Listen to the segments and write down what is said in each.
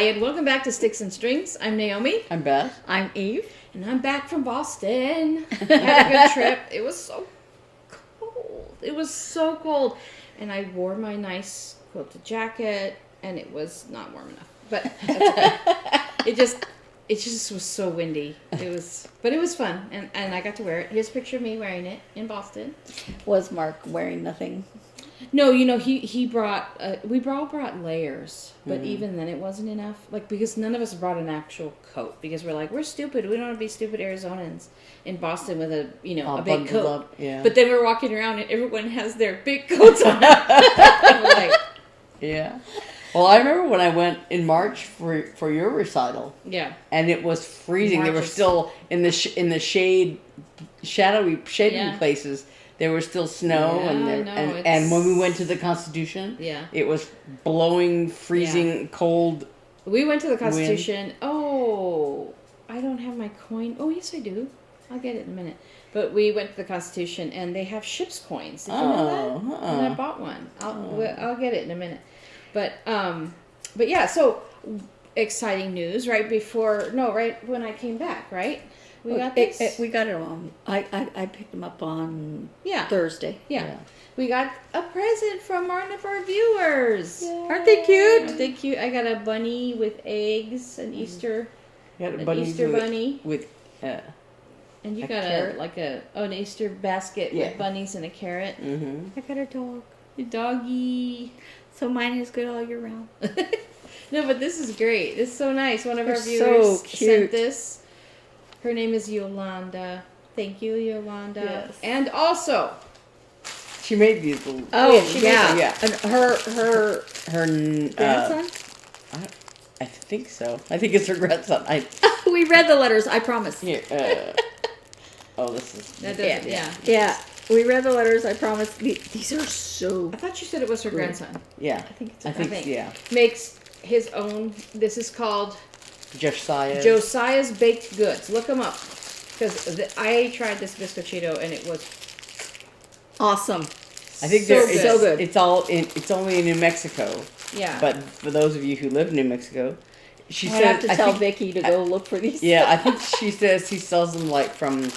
and welcome back to Sticks and Strings. I'm Naomi. I'm Beth. I'm Eve. And I'm back from Boston. I had a good trip. It was so cold. It was so cold. And I wore my nice quilted jacket, and it was not warm enough. But that's okay. It just was so windy. But it was fun, and I got to wear it. Here's a picture of me wearing it in Boston. Was Mark wearing nothing? No, he brought, we all brought layers, but even then it wasn't enough. Like, because none of us brought an actual coat, because we're like, we're stupid. We don't want to be stupid Arizonans in Boston with a big coat. Up, yeah. But then we're walking around and everyone has their big coats on. And we're like, yeah. Well, I remember when I went in March for your recital. Yeah. And it was freezing. They were still in the shadowy places. There was still snow, and when we went to the Constitution, it was blowing, freezing, cold. We went to the Constitution. Wind. Oh, I don't have my coin. Oh, yes, I do. I'll get it in a minute. But we went to the Constitution, and they have ship's coins. Did you know that? And I bought one. I'll get it in a minute. But yeah. So exciting news! Right when I came back, right. We got this? We got it on. I picked them up on Thursday. Yeah. We got a present from one of our viewers. Yay. Aren't they cute? Aren't they cute? I got a bunny with eggs, an Easter, Easter bunny. And you got an Easter basket with bunnies and a carrot. Mm-hmm. I got a dog. A doggy. So mine is good all year round. No, but this is great. This is so nice. One of our viewers sent this. Her name is Yolanda. Thank you, Yolanda. Yes. And also, she made these little. And her grandson. I think so. I think it's her grandson. We read the letters. I promise. Here, this is. That doesn't, yeah. We read the letters. I promise. These are so. I thought you said it was her grandson. Yeah. I think it's. I think yeah. Makes his own. This is called. Josiah's Baked Goods. Look them up, because I tried this biscochito and it was awesome. I think so good. It's only in New Mexico. Yeah. But for those of you who live in New Mexico, she said. I have to tell Vicky to go look for these. Yeah, I think she says he sells them like from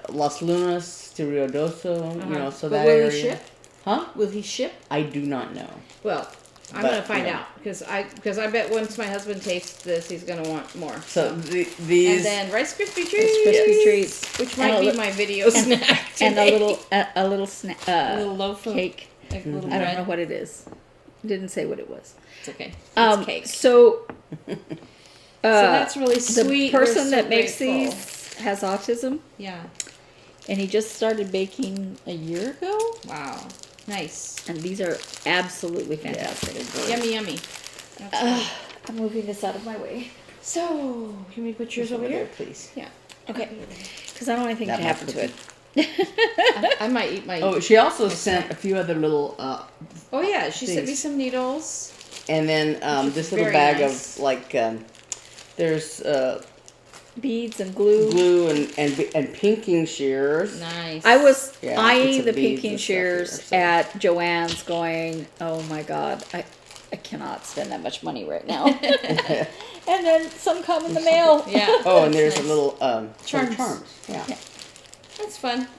Las Lunas to Rio Doso. So that area. Will he ship? Huh? Will he ship? I do not know. Well. I'm going to find out, because I bet once my husband tastes this, he's going to want more. So these... And then Rice Krispie Treats. Which might be my video snack today. And a little snack. A little loaf of cake. Like little I don't know what it is. Didn't say what it was. It's okay. It's cake. So that's really sweet. The person that makes these has autism. Yeah. And he just started baking a year ago. Wow. Nice. And these are absolutely fantastic. Yeah. Yummy. I'm moving this out of my way. So, can we put yours over here? Please. Yeah. Okay. Because I don't want anything to happen to it. I might eat my... Oh, she also sent a few other little... she sent me some needles. And then this little bag of, there's... beads and glue. and pinking shears. Nice. I was eyeing the pinking shears at Joann's going, oh my God, I cannot spend that much money right now. And then some come in the mail. Yeah. Oh, and there's a little charms. Yeah. That's fun.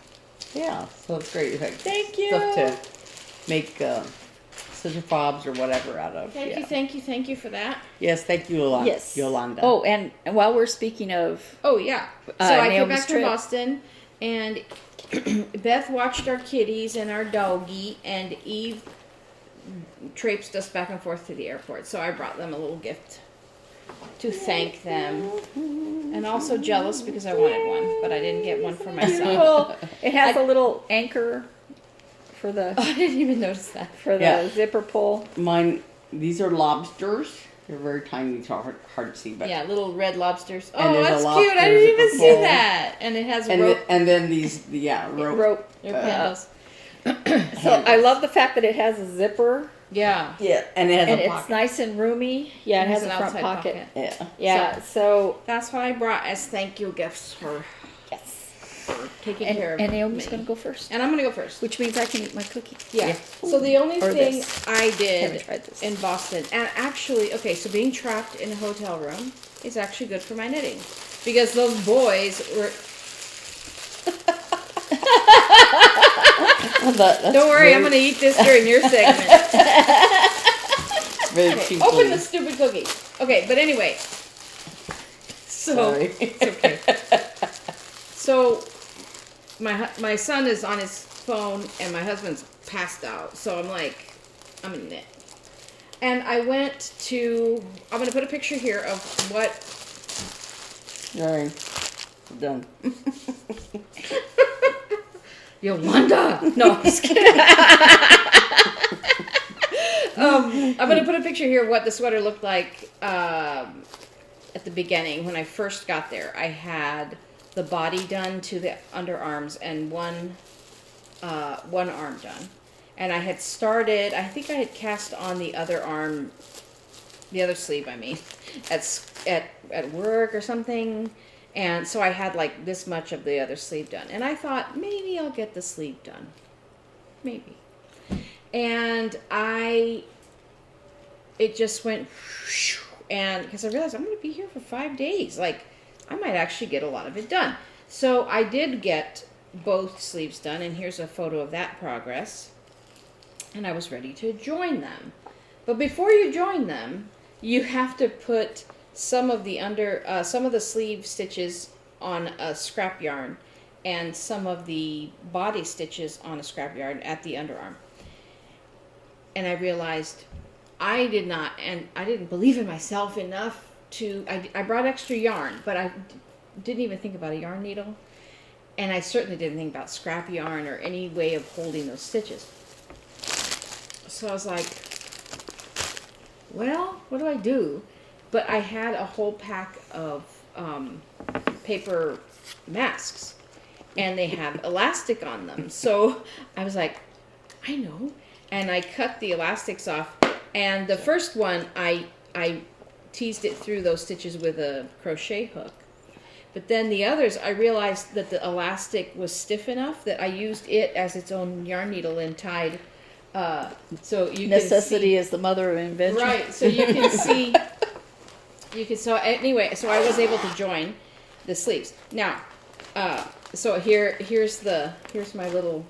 Yeah, so it's great. Thank you. Stuff to make scissor fobs or whatever out of. Thank you for that. Yes, thank you, Yolanda. Yes. Yolanda. Oh, and while we're speaking of... Oh, yeah. So I came back trip. from Boston, and Beth watched our kitties and our doggy, and Eve traipsed us back and forth to the airport. So I brought them a little gift to thank them. And also jealous because I wanted one, but I didn't get one for myself. It has a little anchor for the... Oh, I didn't even notice that. For the zipper pull. These are lobsters. They're very tiny. It's hard to see. But yeah, little red lobsters. And oh, that's cute. I didn't even see that. And it has rope. And then these, rope. They're pandas. So I love the fact that it has a zipper. Yeah. Yeah, and it has a pocket. It's nice and roomy. Yeah, it has a front pocket. Yeah. Yeah, so that's what I brought as thank you gifts for. Yes. for taking care of And Naomi's me. going to go first. And I'm going to go first. Which means I can eat my cookie. Yeah. So the only Or thing this. I did tried this. in Boston, and actually, okay, so being trapped in a hotel room is actually good for my knitting. Because those boys were... Don't worry, I'm going to eat this during your segment. Okay, open the stupid cookie. Okay, but anyway. So, Sorry. It's okay. So, my son is on his phone and my husband's passed out. So I'm like, I'm going to knit. And I went to, I'm going to put a picture here of what. All right. Done. Yolanda! No, I'm just kidding. I'm going to put a picture here of what the sweater looked like at the beginning. When I first got there, I had the body done to the underarms and one arm done. And I had started, I think I had cast on the other arm, the other sleeve, I mean, at work or something. And so I had like this much of the other sleeve done. And I thought, maybe I'll get the sleeve done. Maybe. And it just went, and because I realized I'm going to be here for 5 days. Like, I might actually get a lot of it done. So I did get both sleeves done, and here's a photo of that progress. And I was ready to join them. But before you join them, you have to put some of the sleeve stitches on a scrap yarn and some of the body stitches on a scrap yarn at the underarm. And I realized I didn't believe in myself enough I brought extra yarn, but I didn't even think about a yarn needle. And I certainly didn't think about scrap yarn or any way of holding those stitches. So I was like, well, what do I do? But I had a whole pack of paper masks, and they have elastic on them. So I was like, I know. And I cut the elastics off. And the first one, I teased it through those stitches with a crochet hook. But then the others, I realized that the elastic was stiff enough that I used it as its own yarn needle and tied. So you Necessity can see, is the mother of invention. right? So you can see. So anyway, so I was able to join the sleeves. Now, so here's my little.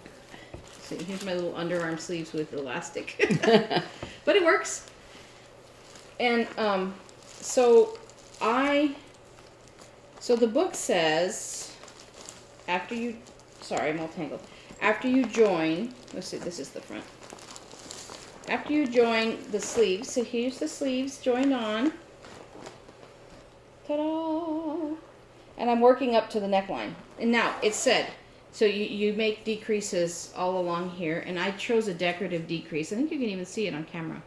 See, here's my little underarm sleeves with elastic, but it works. And so the book says after you, sorry, I'm all tangled. After you join, let's see, this is the front. After you join the sleeves, so here's the sleeves joined on. Ta-da! And I'm working up to the neckline. And now it said, so you make decreases all along here, and I chose a decorative decrease. I think you can even see it on camera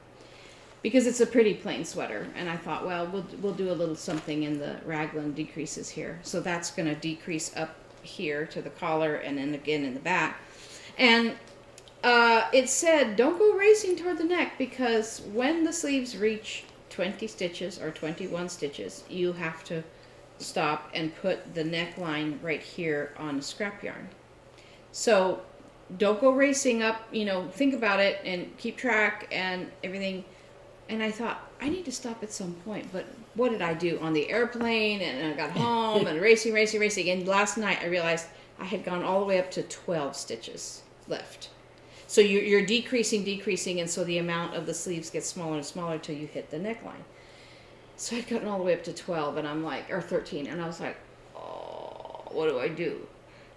because it's a pretty plain sweater. And I thought, well, we'll do a little something in the raglan decreases here. So that's going to decrease up here to the collar, and then again in the back. And it said, don't go racing toward the neck, because when the sleeves reach 20 stitches or 21 stitches, you have to stop and put the neckline right here on the scrap yarn. So don't go racing up, think about it and keep track and everything. And I thought, I need to stop at some point. But what did I do on the airplane? And I got home and racing. And last night I realized I had gone all the way up to 12 stitches left. So you're decreasing, and so the amount of the sleeves gets smaller and smaller till you hit the neckline. So I'd gotten all the way up to 12, and I'm like, or 13, and I was like, oh, what do I do?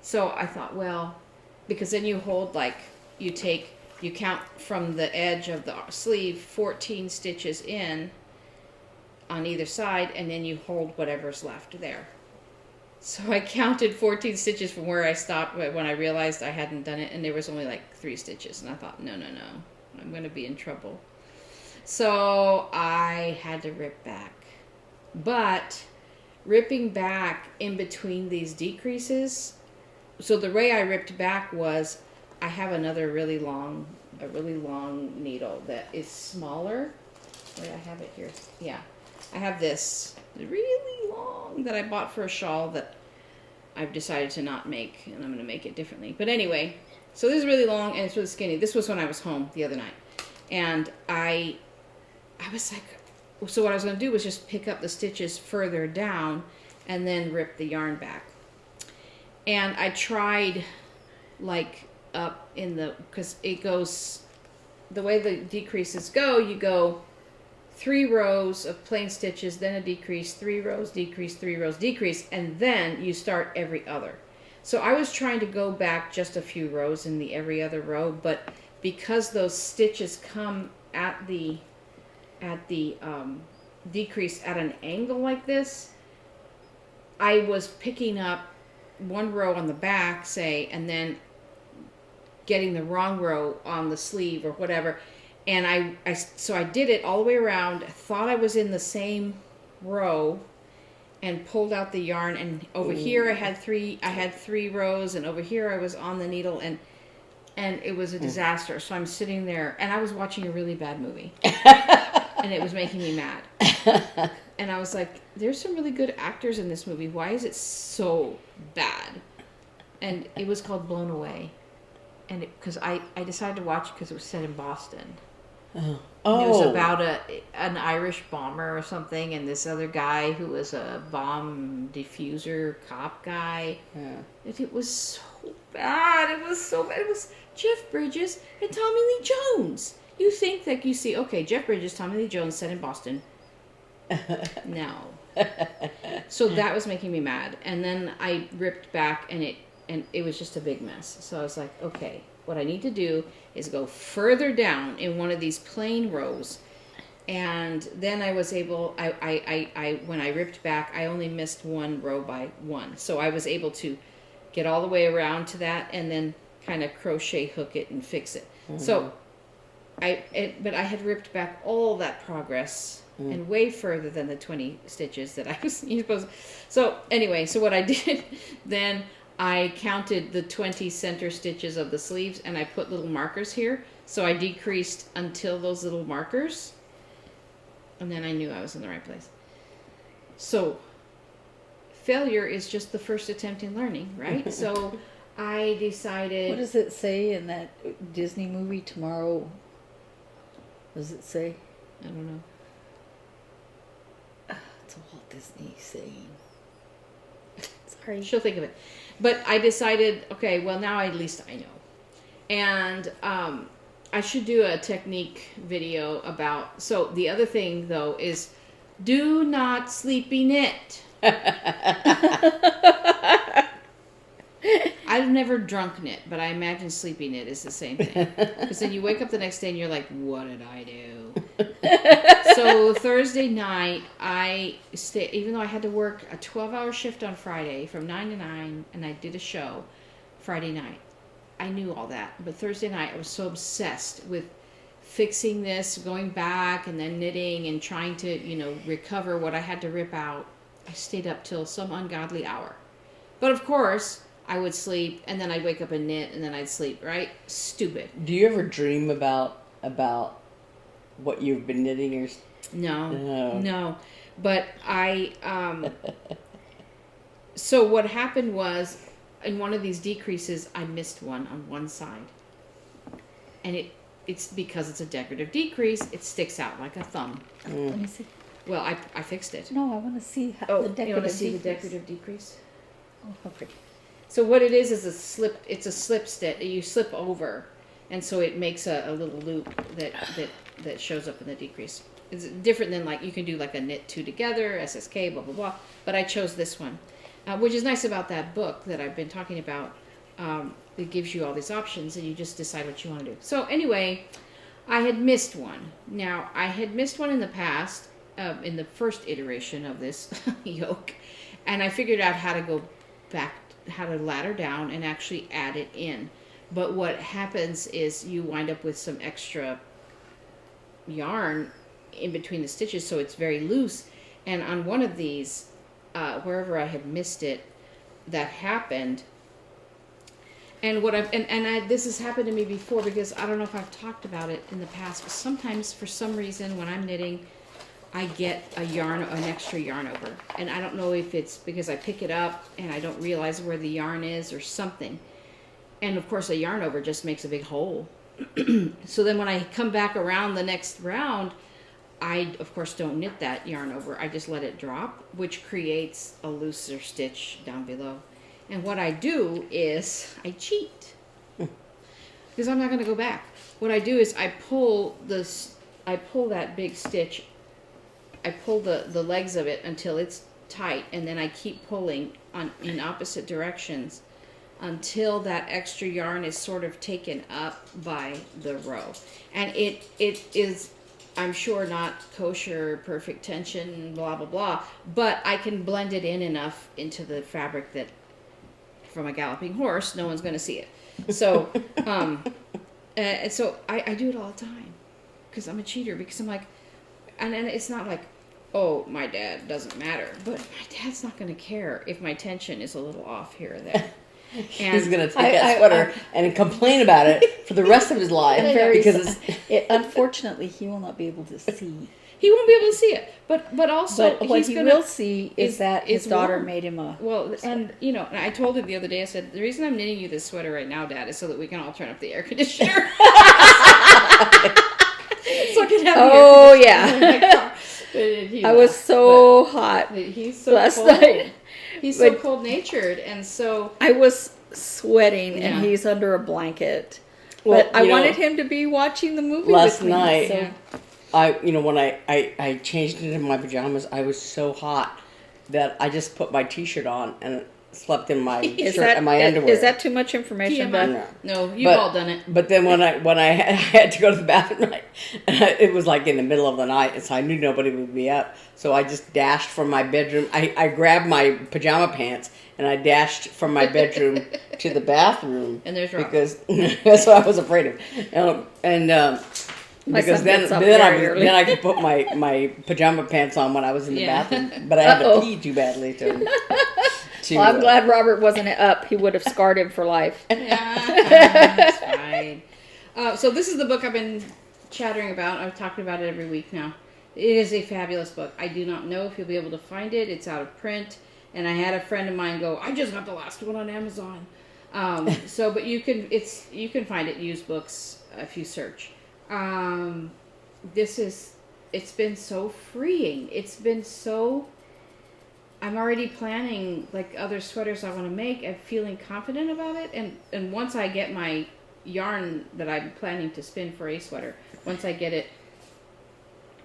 So I thought, well, because then you hold, like, you count from the edge of the sleeve 14 stitches in on either side, and then you hold whatever's left there. So I counted 14 stitches from where I stopped when I realized I hadn't done it, and there was only like 3 stitches, and I thought, no, I'm going to be in trouble. So I had to rip back. But ripping back in between these decreases, so the way I ripped back was I have another a really long needle that is smaller. Wait, I have it here. Yeah. I have this really long that I bought for a shawl that I've decided to not make, and I'm going to make it differently. But anyway, so this is really long and it's really skinny. This was when I was home the other night. And I was like, so what I was going to do was just pick up the stitches further down and then rip the yarn back. And I tried like up in the, because it goes, the way the decreases go, you go 3 rows of plain stitches, then a decrease, 3 rows, decrease, 3 rows, decrease, and then you start every other. So I was trying to go back just a few rows in the every other row, but because those stitches come at the decrease at an angle like this, I was picking up 1 row on the back, say, and then getting the wrong row on the sleeve or whatever. And so I did it all the way around, thought I was in the same row, and pulled out the yarn, and over here I had 3 rows, and over here I was on the needle, and it was a disaster. So I'm sitting there, and I was watching a really bad movie, and it was making me mad. And I was like, there's some really good actors in this movie. Why is it so bad? And it was called Blown Away. And because I decided to watch it because it was set in Boston. Oh. It was about an Irish bomber or something, and this other guy who was a bomb diffuser cop guy. Yeah. And it was so bad. It was so bad. It was Jeff Bridges and Tommy Lee Jones. You think that you see, okay, Jeff Bridges, Tommy Lee Jones, set in Boston. No. So that was making me mad. And then I ripped back, and it was just a big mess. So I was like, okay, what I need to do is go further down in one of these plain rows. And then I was able, when I ripped back, I only missed 1 row by 1. So I was able to get all the way around to that and then kind of crochet hook it and fix it. Mm-hmm. So but I had ripped back all that progress and way further than the 20 stitches that I was supposed to. So anyway, so what I did then, I counted the 20 center stitches of the sleeves, and I put little markers here. So I decreased until those little markers, and then I knew I was in the right place. So failure is just the first attempt in learning, right? So I decided... What does it say in that Disney movie, Tomorrow? What does it say? I don't know. It's a Walt Disney saying. Sorry. She'll think of it. But I decided, okay, well, now at least I know. And I should do a technique video about... So the other thing, though, is do not sleepy knit. I've never drunk knit, but I imagine sleepy knit is the same thing. Because then you wake up the next day and you're like, what did I do? So Thursday night, even though I had to work a 12-hour shift on Friday from 9 to 9, and I did a show Friday night. I knew all that. But Thursday night, I was so obsessed with fixing this, going back, and then knitting, and trying to, recover what I had to rip out. I stayed up till some ungodly hour. But of course, I would sleep, and then I'd wake up and knit, and then I'd sleep, right? Stupid. Do you ever dream about what you've been knitting? Or... No. But so what happened was, in one of these decreases, I missed one on one side. And it's because it's a decorative decrease, it sticks out like a thumb. Let me see. Well, I fixed it. No, I want to see the decorative decrease. You want to see the decorative decrease? Oh, how pretty. So what it is it's a slip stitch. You slip over, and so it makes a little loop that shows up in the decrease. It's different than you can do like a knit 2 together, SSK, blah, blah, blah. But I chose this one, which is nice about that book that I've been talking about. It gives you all these options, and you just decide what you want to do. So anyway, I had missed one. Now, I had missed one in the past, in the first iteration of this yoke, and I figured out how to go back, how to ladder down and actually add it in. But what happens is you wind up with some extra yarn in between the stitches, so it's very loose. And on one of these, wherever I had missed it, that happened. And this has happened to me before, because I don't know if I've talked about it in the past, but sometimes for some reason when I'm knitting, I get an extra yarn over. And I don't know if it's because I pick it up and I don't realize where the yarn is or something. And of course a yarn over just makes a big hole. So then when I come back around the next round, I of course don't knit that yarn over. I just let it drop, which creates a looser stitch down below. And what I do is I cheat. Because I'm not going to go back. What I do is I pull that big stitch, I pull the legs of it until it's tight, and then I keep pulling in opposite directions until that extra yarn is sort of taken up by the row. And it is, I'm sure, not kosher, perfect tension, blah, blah, blah, but I can blend it in enough into the fabric that from a galloping horse, no one's going to see it. So, so I do it all the time because I'm a cheater, because I'm like, and it's not like, oh, my dad doesn't matter, but my dad's not going to care if my tension is a little off here or there. He's going to take that sweater and complain about it for the rest of his life because unfortunately he will not be able to see. He won't be able to see it, but also what he will see is that his daughter made him a well. And you know, I told him the other day. I said, the reason I'm knitting you this sweater right now, Dad, is so that we can all turn up the air conditioner. So I can have the air conditioner. I was so hot. He's so last cold. Night. He's so cold-natured, and so I was sweating, and he's under a blanket. Well, but I wanted him to be watching the movie last with me, night. So. When I changed into my pajamas, I was so hot that I just put my t-shirt on and slept in my shirt and my underwear. Is that too much information, Beth? No, you've all done it. But then when I had to go to the bathroom, it was like in the middle of the night, and so I knew nobody would be up. So I just dashed from my bedroom. I grabbed my pajama pants and I dashed from my bedroom to the bathroom. And there's Rob. Because that's what I was afraid of. Because then I could put my pajama pants on when I was in the bathroom, but I had to pee too badly to well, I'm glad Robert wasn't up. He would have scarred him for life. That's fine. So this is the book I've been chattering about. I've talked about it every week now. It is a fabulous book. I do not know if you'll be able to find it. It's out of print, and I had a friend of mine go, "I just got the last one on Amazon." But you can find it in used books if you search. It's been so freeing. It's been so, I'm already planning like other sweaters I want to make and feeling confident about it. And once I get my yarn that I'm planning to spin for a sweater, once I get it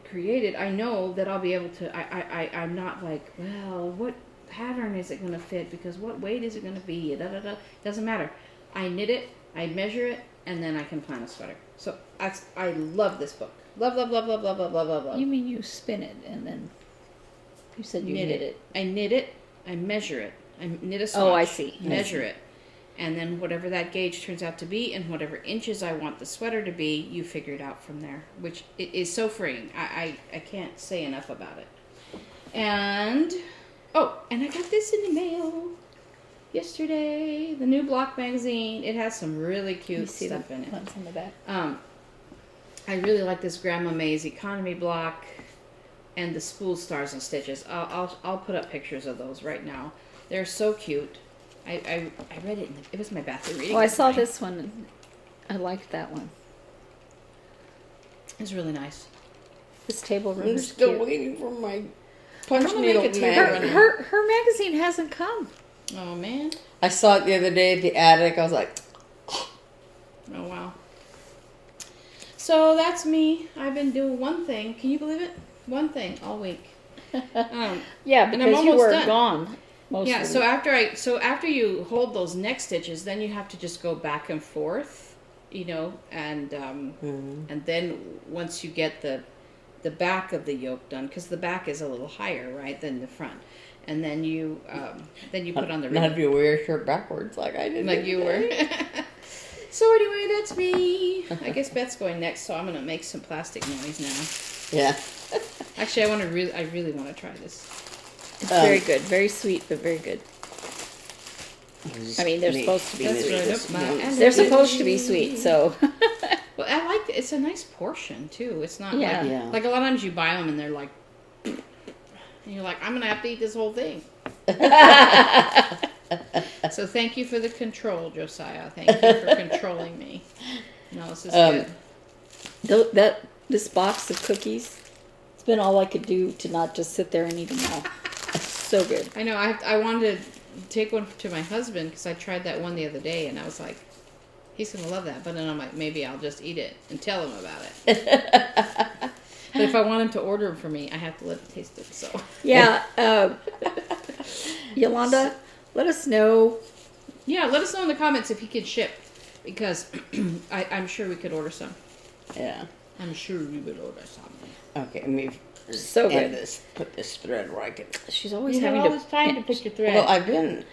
created, I know that I'll be able to, I'm not like, well, what pattern is it going to fit? Because what weight is it going to be? Doesn't matter. I knit it, I measure it, and then I can plan a sweater. So I love this book. Love, love, love, love, love, love, love, love, love. You mean you spin it and then you said you knit it? I knit it. I measure it. I knit a swatch. Oh, I see. Measure it. And then whatever that gauge turns out to be and whatever inches I want the sweater to be, you figure it out from there, which is so freeing. I can't say enough about it. And I got this in the mail yesterday. The new Block magazine. It has some really cute stuff in it. Ones in the back. I really like this Grandma May's economy block and the spool stars and stitches. I'll put up pictures of those right now. They're so cute. I read it. It was my bathroom reading. Oh, I saw this one. And I liked that one. It's really nice. This table runner I'm is still cute. waiting for my punch needle magazine. Her magazine hasn't come. Oh man. I saw it the other day at the attic. I was like, oh wow. So that's me. I've been doing one thing. Can you believe it? One thing all week. Yeah, because you were gone. Yeah. So after you hold those neck stitches, then you have to just go back and forth, and then once you get the back of the yoke done, because the back is a little higher, right, than the front. And then you put on the ribbon. Not if you wear your shirt backwards like I did. Like you were. So anyway, that's me. I guess Beth's going next, so I'm gonna make some plastic noise now. Yeah. Actually, I really want to try this. It's very good, very sweet, but very good. I mean, they're supposed to be sweet. They're supposed to be sweet, so. Well, I like it. It's a nice portion too. It's not like a lot of times you buy them and they're like And you're like, I'm going to have to eat this whole thing. So thank you for the control, Josiah. Thank you for controlling me. No, this is good. This box of cookies, it's been all I could do to not just sit there and eat them all. So good. I know. I wanted to take one to my husband because I tried that one the other day, and I was like, he's going to love that. But then I'm like, maybe I'll just eat it and tell him about it. But if I want him to order them for me, I have to let him taste it. So yeah, Yolanda, let us know. Yeah, let us know in the comments if he could ship, because I'm sure we could order some. Yeah, I'm sure we would order some. Okay, let me So good. put this thread where I can. She's always You have having all this time to put your thread. Well, I've been.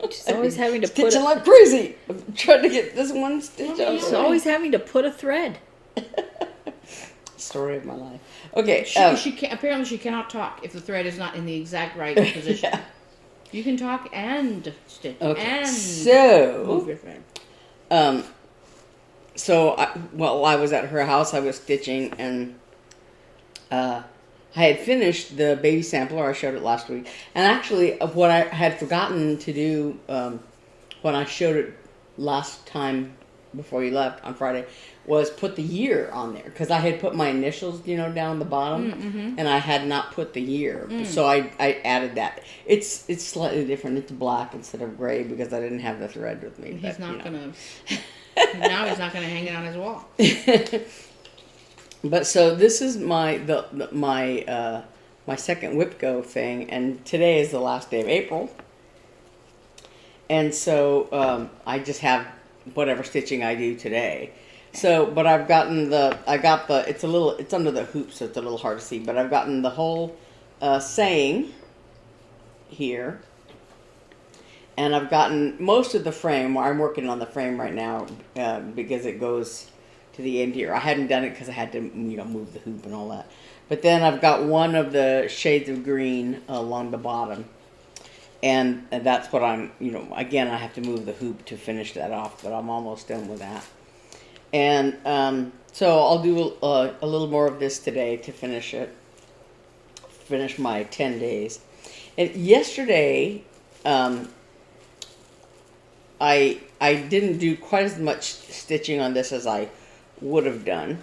She's always having to put. Stitching like crazy. I'm trying to get this one stitched out. She's always having to put a thread. Story of my life. Okay. She can't, apparently she cannot talk if the thread is not in the exact right position. Yeah. You can talk and stitch Okay. and move your thread. While I was at her house, I was stitching, and I had finished the baby sampler. I showed it last week, and actually, what I had forgotten to do when I showed it last time before you left on Friday was put the year on there, because I had put my initials, down the bottom, and I had not put the year. So I added that. It's slightly different. It's black instead of gray because I didn't have the thread with me. He's not gonna. Now he's not gonna hang it on his wall. But so this is my second WIP-GO thing, and today is the last day of April, and so I just have whatever stitching I do today. So, but I've gotten it's under the hoop, so it's a little hard to see, but I've gotten the whole saying here, and I've gotten most of the frame. I'm working on the frame right now because it goes to the end here. I hadn't done it because I had to move the hoop and all that. But then I've got one of the shades of green along the bottom, and that's what I'm, again, I have to move the hoop to finish that off, but I'm almost done with that. And so I'll do a little more of this today to finish my 10 days. And yesterday, I didn't do quite as much stitching on this as I would have done.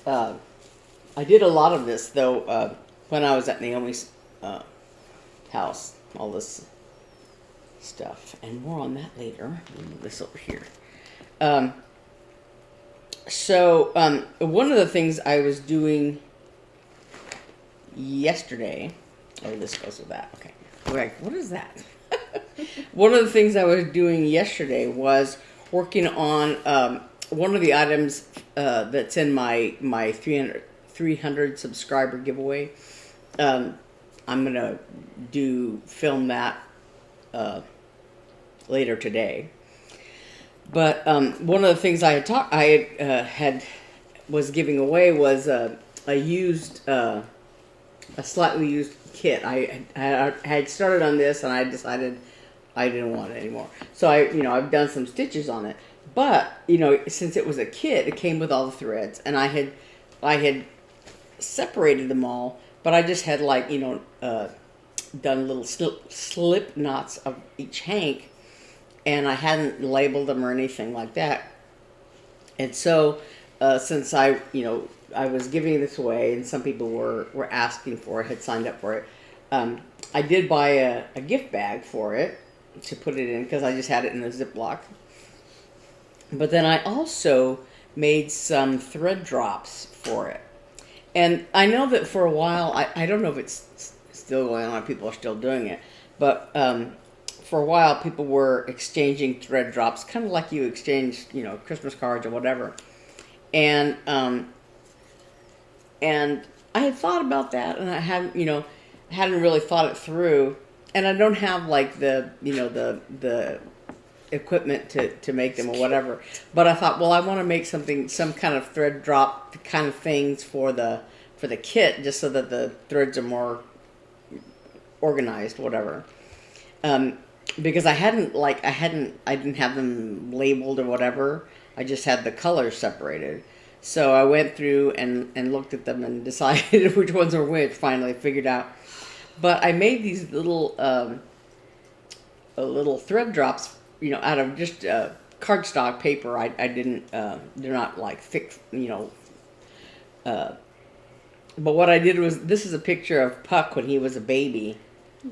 I did a lot of this, though, when I was at Naomi's house, all this stuff. And more on that later. I'll move this over here. One of the things I was doing yesterday, this goes with that. Okay. Like, what is that? One of the things I was doing yesterday was working on one of the items that's in my 300 subscriber giveaway. I'm gonna film that later today. But one of the things I was giving away was a slightly used kit. I had started on this, and I decided I didn't want it anymore. So I've done some stitches on it. But since it was a kit, it came with all the threads, and I had separated them all. But I just had done little slip knots of each hank. And I hadn't labeled them or anything like that. And so, since I was giving this away, and some people were asking for it, had signed up for it, I did buy a gift bag for it to put it in, because I just had it in a Ziploc. But then I also made some thread drops for it. And I know that for a while, I don't know if it's still going on, people are still doing it, but for a while, people were exchanging thread drops, kind of like you exchange, Christmas cards or whatever. And I had thought about that, and I hadn't really thought it through. And I don't have the equipment to make them or whatever. But I thought, well, I want to make some kind of thread drop kind of things for the kit, just so that the threads are more organized, whatever. Because I didn't have them labeled or whatever. I just had the colors separated. So I went through and looked at them and decided which ones were which. Finally figured out. But I made these little little thread drops, out of just cardstock paper. I didn't. They're not like thick, But what I did was, this is a picture of Puck when he was a baby. I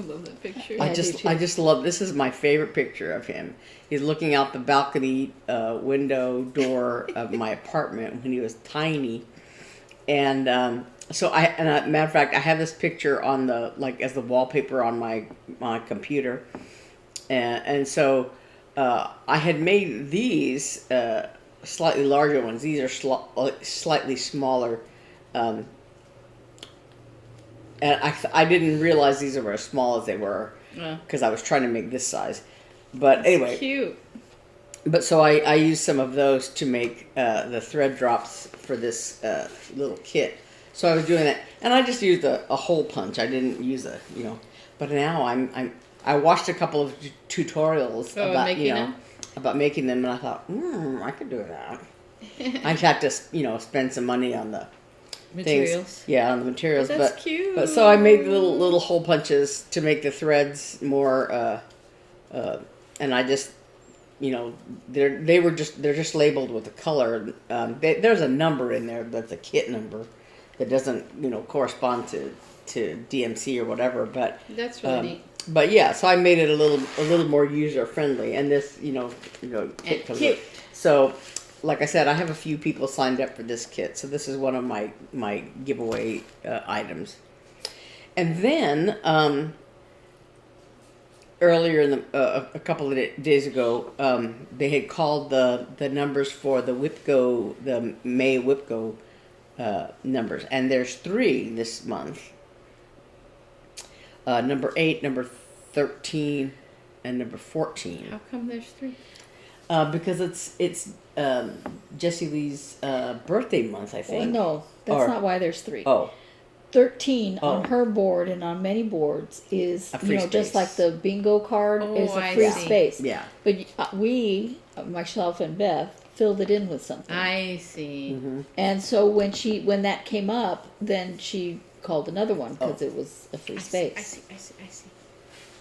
love that picture. I just love. This is my favorite picture of him. He's looking out the balcony window door of my apartment when he was tiny, and matter of fact, I have this picture on as the wallpaper on my computer, and so I had made these slightly larger ones. These are slightly smaller. And I didn't realize these were as small as they were because I was trying to make this size. But anyway, cute. But so I used some of those to make the thread drops for this little kit. So I was doing that, and I just used a hole punch. I didn't use But now I watched a couple of tutorials about making them, and I thought, I could do that. I just have to spend some money on the materials. Things. Yeah, on the materials. But that's cute. But so I made little hole punches to make the threads more. And I just, they're just labeled with the color. There's a number in there that's a kit number that doesn't correspond to DMC or whatever. But that's really neat. But yeah, so I made it a little more user friendly, and this kit comes with. So. Like I said, I have a few people signed up for this kit, so this is one of my giveaway items. And then earlier in a couple of days ago, they had called the numbers for the WIP-GO, the May WIP-GO numbers, and there's 3 this month. Number 8, number 13, and number 14. How come there's 3? Because it's Jessie Lee's birthday month, I think. Well, no, that's not why there's 3. Oh. 13 on her board and on many boards is, just like the bingo card is a free space. Yeah. But we, myself and Beth, filled it in with something. I see. Mm-hmm. And so when that came up, then she called another one because it was a free space. I see.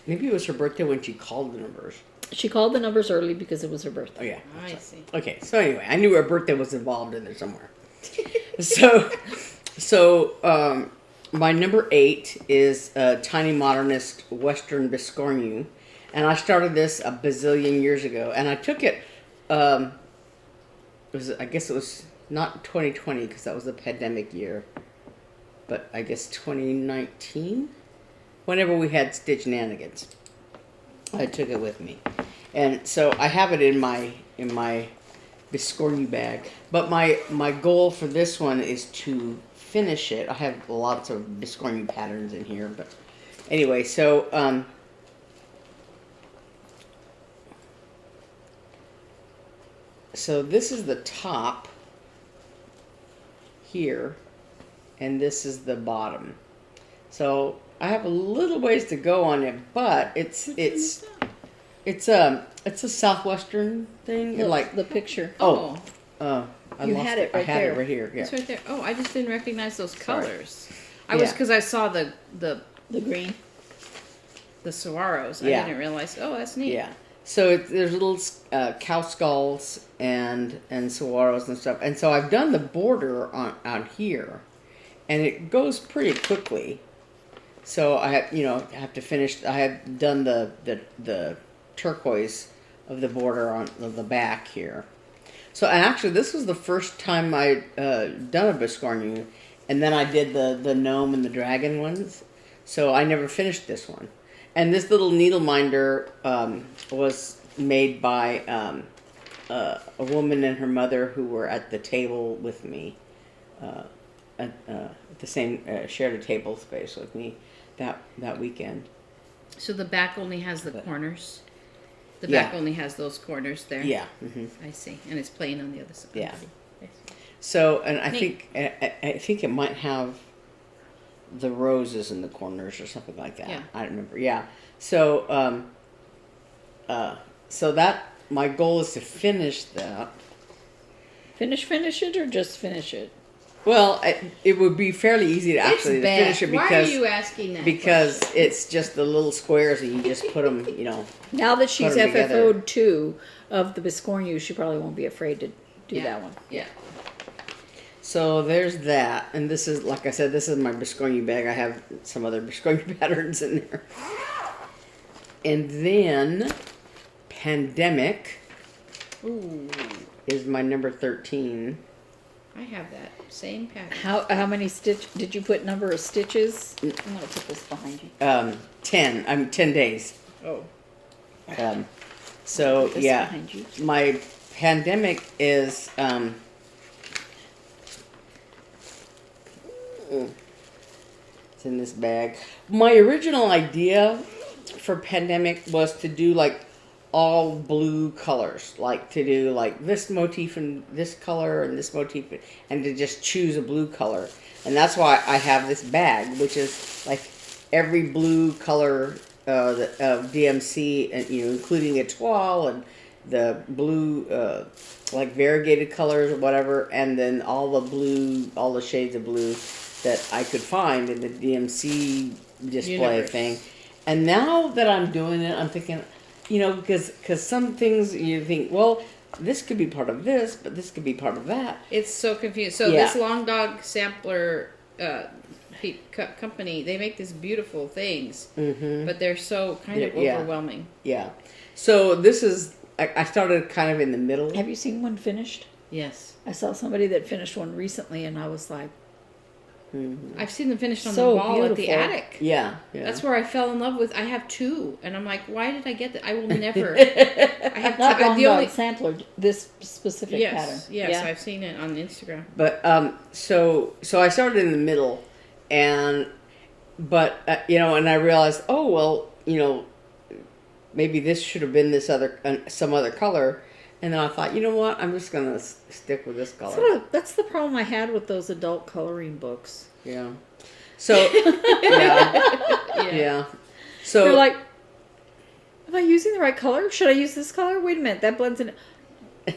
Maybe it was her birthday when she called the numbers. She called the numbers early because it was her birthday. Oh, yeah. I see. Okay, so anyway, I knew her birthday was involved in there somewhere. So my number 8 is Tiny Modernist Western Biscornu. And I started this a bazillion years ago. And I took it, I guess it was not 2020 because that was the pandemic year. But I guess 2019? Whenever we had Stitch Shenanigans. I took it with me, and so I have it in my Biscornu bag. But my goal for this one is to finish it. I have lots of Biscornu patterns in here, but anyway, so this is the top here, and this is the bottom. So I have a little ways to go on it, but it's a southwestern thing. Look, like the picture. I had it right I had there. it right here. Yeah. It's right there. Oh, I just didn't recognize those colors. Yeah. Because I saw the green, the saguaros. Yeah. I didn't realize. Oh, that's neat. Yeah. So there's little cow skulls and saguaros and stuff, and so I've done the border out here, and it goes pretty quickly. So I have to finish. I have done the turquoise of the border on the back here. So and actually, this was the first time I'd done a Biscornu, and then I did the gnome and the dragon ones. So I never finished this one. And this little needle minder was made by a woman and her mother who were at the table with me, at the same shared a table space with me that weekend. So the back only has the corners. The back only has those corners there. Yeah. Mm-hmm. I see, and it's plain on the other side. Yeah. I see. So, and I think it might have the roses in the corners or something like that. Yeah. I don't remember. Yeah. So, so that my goal is to finish that, Finish it, or just finish it? Well, it would be fairly easy to actually finish it Why are you asking that? because it's just the little squares and you just put them, Now that she's Put 'em together. FFO'd 2 of the Biscornu, she probably won't be afraid to do that one. Yeah. So there's that, and this is, like I said, this is my Biscornu bag. I have some other Biscornu patterns in there. And then Pandemic is my number 13. I have that same pattern. How many did you put number of stitches? I'm gonna put this behind you. 10. 10 days. Oh. So This yeah, behind you. my Pandemic is it's in this bag. My original idea for Pandemic was to do like all blue colors, like to do like this motif and this color and this motif, and to just choose a blue color. And that's why I have this bag, which is like every blue color of DMC, and including a toile and the blue like variegated colors or whatever, and then all the shades of blue that I could find in the DMC display thing. And now that I'm doing it, I'm thinking, because some things you think, well, this could be part of this, but this could be part of that. It's so confusing. So this Long Dog Sampler company, they make these beautiful things, but they're so kind of overwhelming. Yeah. So this is, I started kind of in the middle. Have you seen one finished? Yes. I saw somebody that finished one recently, and I was like, I've seen them finished on So the wall at the beautiful. attic. Yeah. That's where I fell in love with. I have 2, and I'm like, why did I get that? I will never. I have not Long the Dog only Sampler, this specific pattern. Yes, Yeah. I've seen it on Instagram. But so I started in the middle, and and I realized, oh well, maybe this should have been this some other color, and then I thought, you know what, I'm just gonna stick with this color. That's the problem I had with those adult coloring books. Yeah. So yeah. So they're like, am I using the right color? Should I use this color? Wait a minute, that blends in.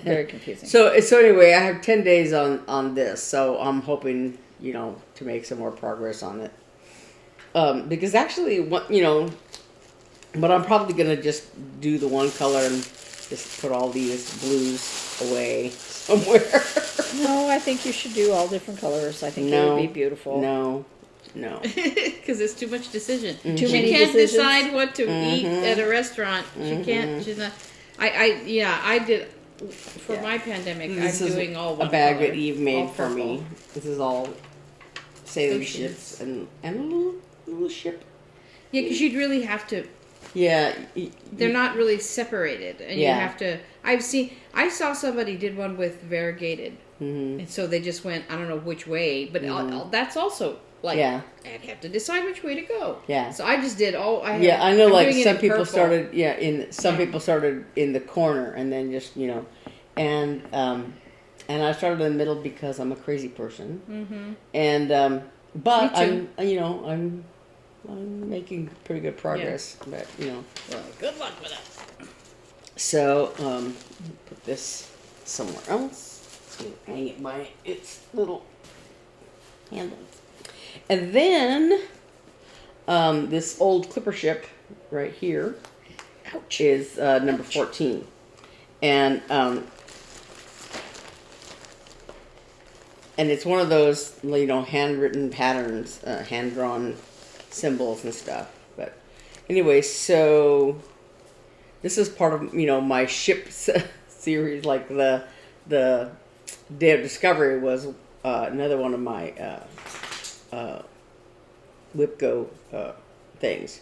Very confusing. So anyway, I have 10 days on this, so I'm hoping to make some more progress on it. Because actually, but I'm probably gonna just do the one color and just put all these blues away somewhere. No, I think you should do all different colors. I think it would be beautiful. No. Because it's too much decision. Too She many can't decisions. decide what to eat at a restaurant. She can't. She's not. I did for my Pandemic. This I'm is doing all one a bag color, that Eve made all for me. purple. This is all sailing Oceans. ships and a little ship. Yeah, because you'd really have to. Yeah. They're not really separated, and you have to. I saw somebody did one with variegated, and so they just went. I don't know which way, but that's also like I'd have to decide which way to go. Yeah. So I just did all. I know. I'm Like doing it some in people purple. started. People started in the corner, and then just and I started in the middle because I'm a crazy person. And but Me I'm making pretty good progress. But Well, good luck with it. So put this somewhere else. So hang it by its little handles. And then this old clipper ship right here is number 14. And it's one of those, handwritten patterns, hand-drawn symbols and stuff. But anyway, so this is part of, my ship series. Like the Day of Discovery was another one of my WIP-GO things.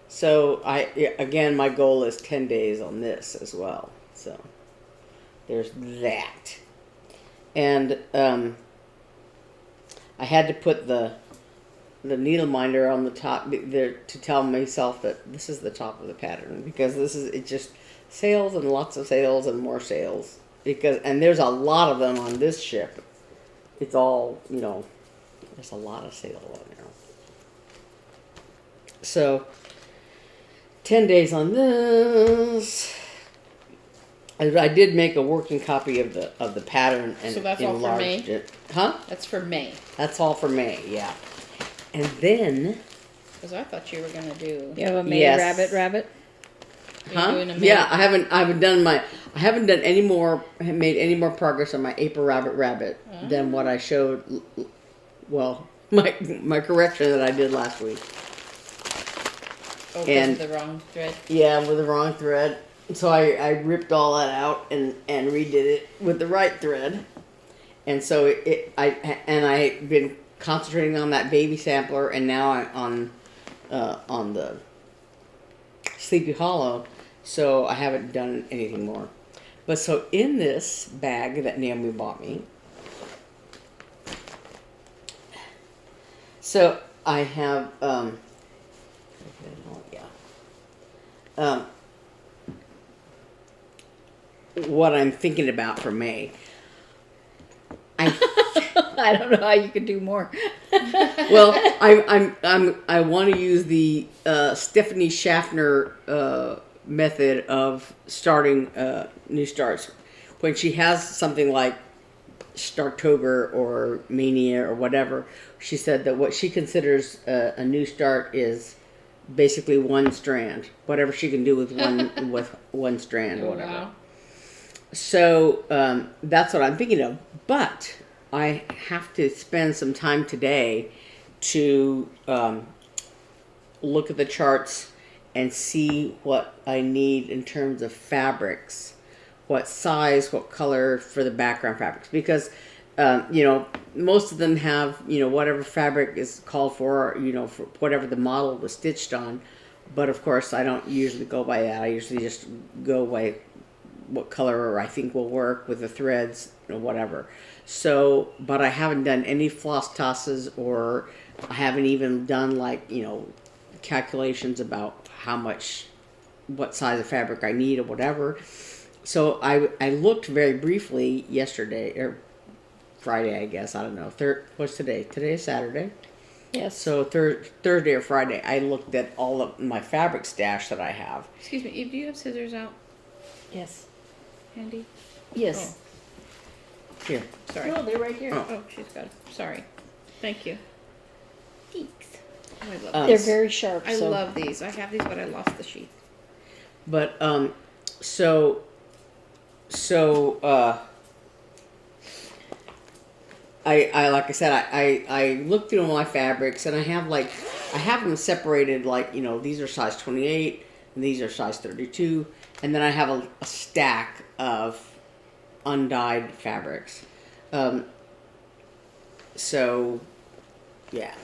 So again, my goal is 10 days on this as well. So there's that. And I had to put the needle minder on the top there to tell myself that this is the top of the pattern, because it just sails and lots of sails and more sails, and there's a lot of them on this ship. It's all, there's a lot of sail on there. So 10 days on this. I did make a working copy of the pattern and So that's all for enlarged May? it. Huh? That's for May. That's all for May, yeah. And then, Because I thought you were gonna do. You have a May Yes. rabbit. You're huh? doing a May. Yeah, I haven't done any more, made any more progress on my April rabbit than what I showed. Well, my correction that I did last week. Oh, and- because of the wrong thread. Yeah, with the wrong thread. So I ripped all that out and redid it with the right thread. And so I've been concentrating on that baby sampler, and now I'm on the Sleepy Hollow. So I haven't done anything more. But so in this bag that Naomi bought me, so I have what I'm thinking about for May. I don't know how you could do more. Well, I want to use the Stephanie Schaffner method of starting new starts. When she has something like Startober or Mania or whatever, she said that what she considers a new start is basically one strand, whatever she can do with one strand or whatever. Wow. So that's what I'm thinking of. But I have to spend some time today to look at the charts and see what I need in terms of fabrics, what size, what color for the background fabrics. Because, most of them have, whatever fabric is called for, for whatever the model was stitched on. But of course, I don't usually go by that. I usually just go by what color I think will work with the threads or whatever. So, but I haven't done any floss tosses, or I haven't even done calculations about what size of fabric I need or whatever. So I looked very briefly yesterday, or Friday, I guess, I don't know. What's today? Today is Saturday. Yes. So Thursday or Friday, I looked at all of my fabric stash that I have. Excuse me, Eve, do you have scissors out Yes. handy? Yes. Here. Sorry. No, they're right here. Oh, she's got it. Sorry. Thank you. Thanks. Oh, I love They're these. very sharp. I so. love these. I have these, but I lost the sheath. But I like I said, I looked through all my fabrics, and I have them separated, these are size 28 and these are size 32, and then I have a stack of undyed fabrics. So yeah.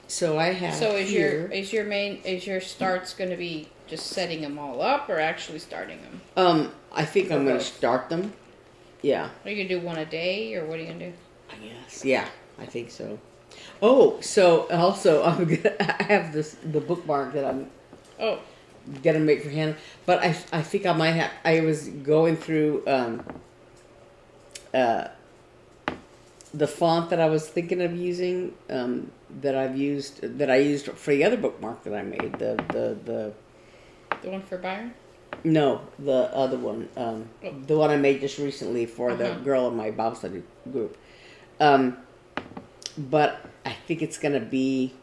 So I have So is here, is your starts going to be just setting them all up, or actually starting them? I think I'm going to start them. Yeah. Are you going to do one a day, or what are you going to do? I guess. Yeah, I think so. Oh, so also I have the bookmark that I'm gonna make for Hannah, but I think I might have. I was going through the font that I was thinking of using, that I used for the other bookmark that I made. The one for Byron? No, the other one. The one I made just recently for the girl in my Bible study group. But I think it's going to be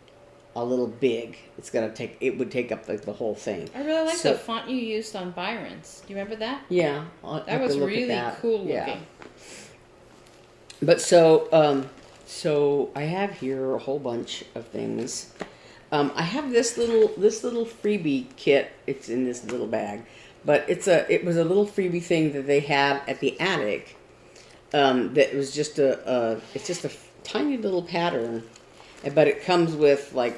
a little big. It would take up the whole thing. I really like the font you used on Byron's. Do you remember that? Yeah. That was really cool looking. Yeah. But so I have here a whole bunch of things. I have this little freebie kit. It's in this little bag, but it was a little freebie thing that they had at the attic. That was just it's just a tiny little pattern, but it comes with a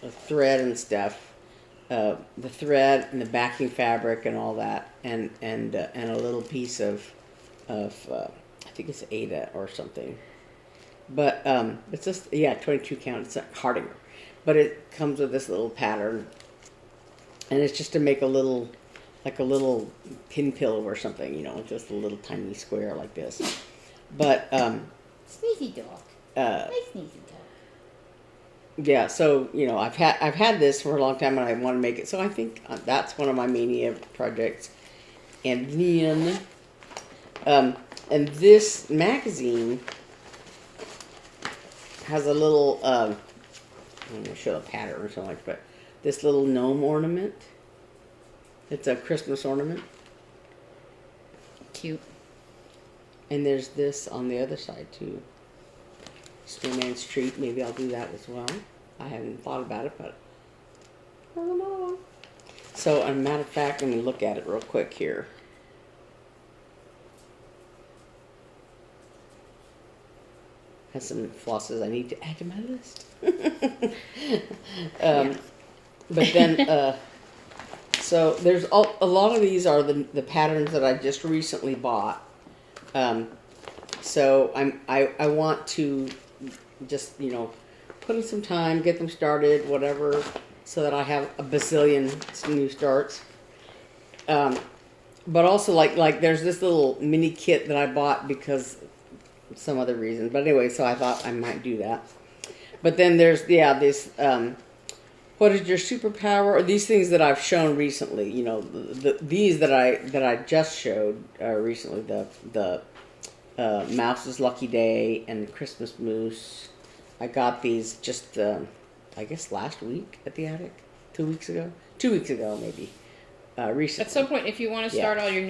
thread and stuff, the thread and the backing fabric and all that, and a little piece of I think it's Ada or something, but it's just 22 count. It's a Hardinger, but it comes with this little pattern, and it's just to make a little pin pillow or something, just a little tiny square like this. But Sneezy dog. Nice sneezy dog. Yeah, so I've had this for a long time, and I want to make it. So I think that's one of my Mania projects And then, and this magazine has a little, I'm going to show a pattern or something like that, but this little gnome ornament. It's a Christmas ornament. Cute. And there's this on the other side too. Snowman's Treat. Maybe I'll do that as well. I haven't thought about it, but I don't know. So, as a matter of fact, let me look at it real quick here. Has some flosses I need to add to my list. But then, so there's a lot of these are the patterns that I just recently bought. So I want to just, you know, put in some time, get them started, whatever, so that I have a bazillion new starts. But also like there's this little mini kit that I bought because some other reason. But anyway, so I thought I might do that. But then there's this what is your superpower? Or these things that I've shown recently, you know, these that I just showed recently, the Mouse's Lucky Day and the Christmas Moose. I got these just I guess last week at the attic, 2 weeks ago, maybe. Recently. At some point, if you want to start all your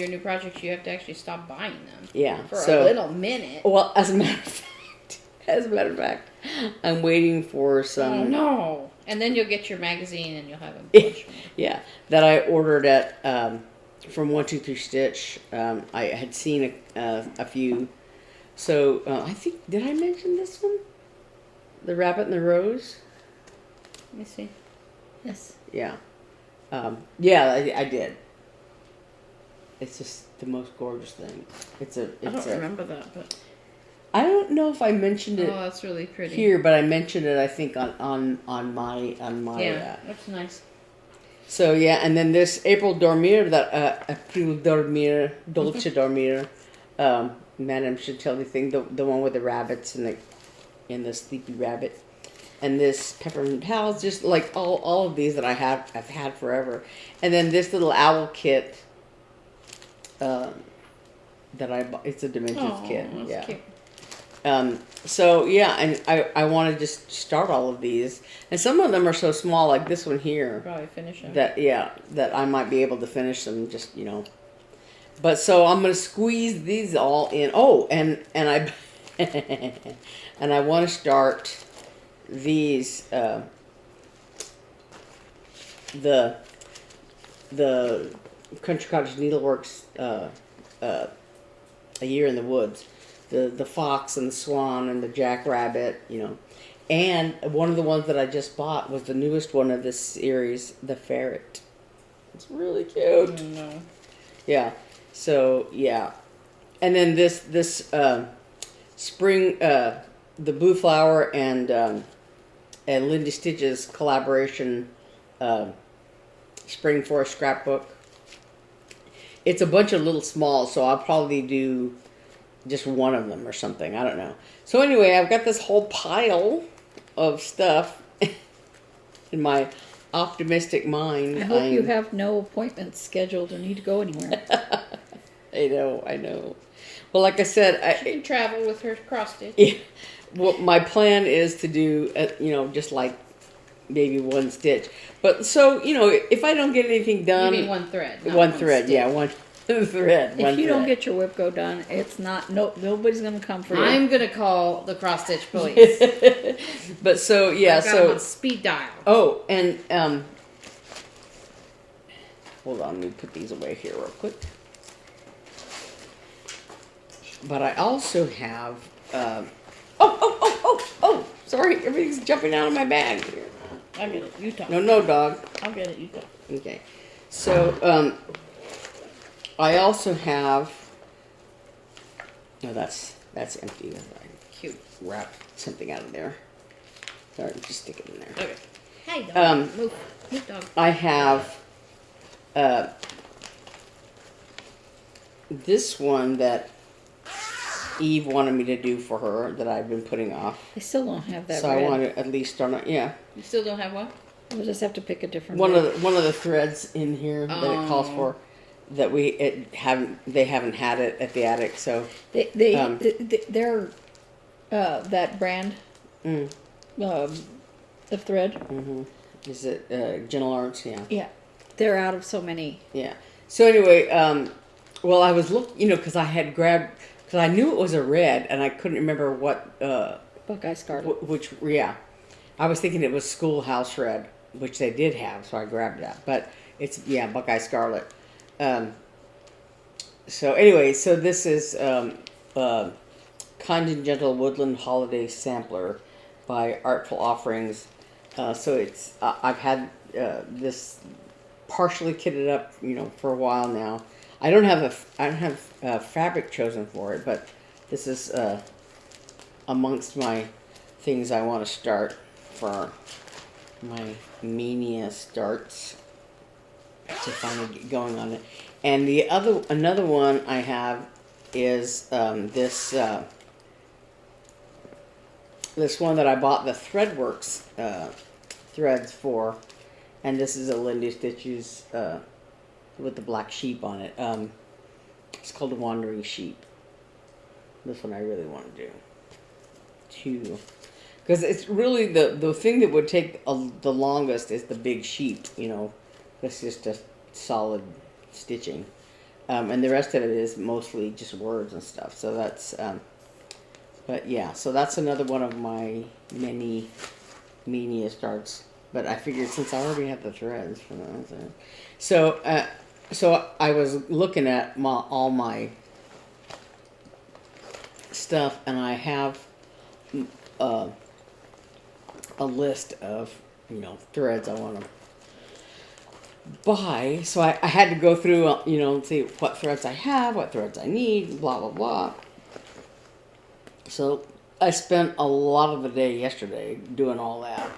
new projects, you have to actually stop buying them. Yeah, for a little minute. Well, as a matter of fact, I'm waiting for some. Oh no! And then you'll get your magazine, and you'll have a bunch. Yeah, that I ordered at from 123 Stitch. I had seen a few. So I think, did I mention this one? The Rabbit and the Rose. Let me see. Yes. Yeah. Yeah, I did. It's just the most gorgeous thing. I don't remember that, but I don't know if I mentioned it. Oh, that's really pretty here, but I mentioned it. I think on my. Yeah, that's nice. So yeah, and then this April Dormir, April Dormir, Dolce Dormir, Madame Chantilly thing, the one with the rabbits and the sleepy rabbit. And this Peppermint Pals, just like all of these that I've had forever. And then this little owl kit that I bought. It's a Dimensions kit. That's yeah. Cute. So yeah, and I want to just start all of these. And some of them are so small, like this one here. Probably finish them. That I might be able to finish them. Just, you know. But so I'm gonna squeeze these all in. Oh, and I and I want to start these the Country Cottage Needleworks A Year in the Woods, the fox and the swan and the jackrabbit, you know. And one of the ones that I just bought was the newest one of this series, the ferret. It's really cute. No. Yeah. So yeah, and then this spring, the Blue Flower and Lindy Stitch's collaboration, Spring Forest Scrapbook. It's a bunch of little smalls, so I'll probably do just one of them or something. I don't know. So anyway, I've got this whole pile of stuff in my optimistic mind. I hope you have no appointments scheduled or need to go anywhere. I know. Well, like I said, she can travel with her cross stitch. Yeah. Well, my plan is to do, just like maybe one stitch. But so, if I don't get anything done. You mean one thread. One thread, yeah, one thread. If you don't get your WIP-GO done, it's not, nobody's going to come for you. I'm going to call the cross stitch police. But so, yeah, I've got them on speed dial. Oh, and, hold on, let me put these away here real quick. But I also have, oh, sorry, everything's jumping out of my bag here. I'll get it, you talk. No, dog. I'll get it, you talk. Okay. So, I also have, no, that's empty. Cute. Wrap something out of there. Sorry, just stick it in there. Okay. Hey, dog. Move, dog. I have, this one that Eve wanted me to do for her that I've been putting off. I still don't have that. So red. I want to at least start on, yeah. You still don't have what? We'll just have to pick a different one of the threads in here that it calls for. that they haven't had it at the attic, so they're that brand of thread. Is it Gentle Arts? Yeah. Yeah, they're out of so many. Yeah. So anyway, well, I was looking, because I had grabbed, because I knew it was a red, and I couldn't remember what Buckeye Scarlet. which, yeah, I was thinking it was Schoolhouse Red, which they did have, so I grabbed that. But it's Buckeye Scarlet. So anyway, so this is Kind and Gentle Woodland Holiday Sampler by Artful Offerings. So it's I've had this partially kitted up, for a while now. I don't have fabric chosen for it, but this is amongst my things I want to start for my Mania starts to finally get going on it. And another one I have is this one that I bought the Threadworks threads for, and this is a Lindy Stitches with the black sheep on it. It's called the Wandering Sheep. This one I really want to do too, because it's really the thing that would take the longest is the big sheep. It's just a solid stitching, and the rest of it is mostly just words and stuff. So that's but yeah, so that's another one of my many Mania starts. But I figured since I already have the threads for that, so I was looking at all my stuff, and I have a list of threads I want to buy. So I had to go through and see what threads I have, what threads I need, blah blah blah. So I spent a lot of the day yesterday doing all that,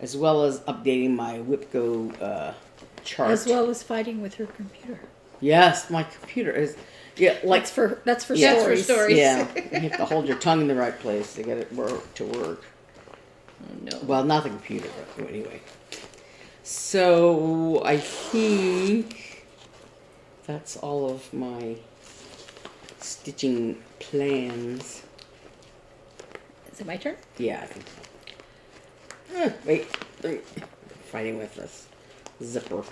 as well as updating my WIP-GO chart. As well as fighting with her computer. Yes, my computer is that's for That's for stories. Yeah, you have to hold your tongue in the right place to get it to work. Oh, no. Well, not the computer, but anyway. So I think that's all of my stitching plans. Is it my turn? Yeah, I think so. Wait, fighting with this zipper.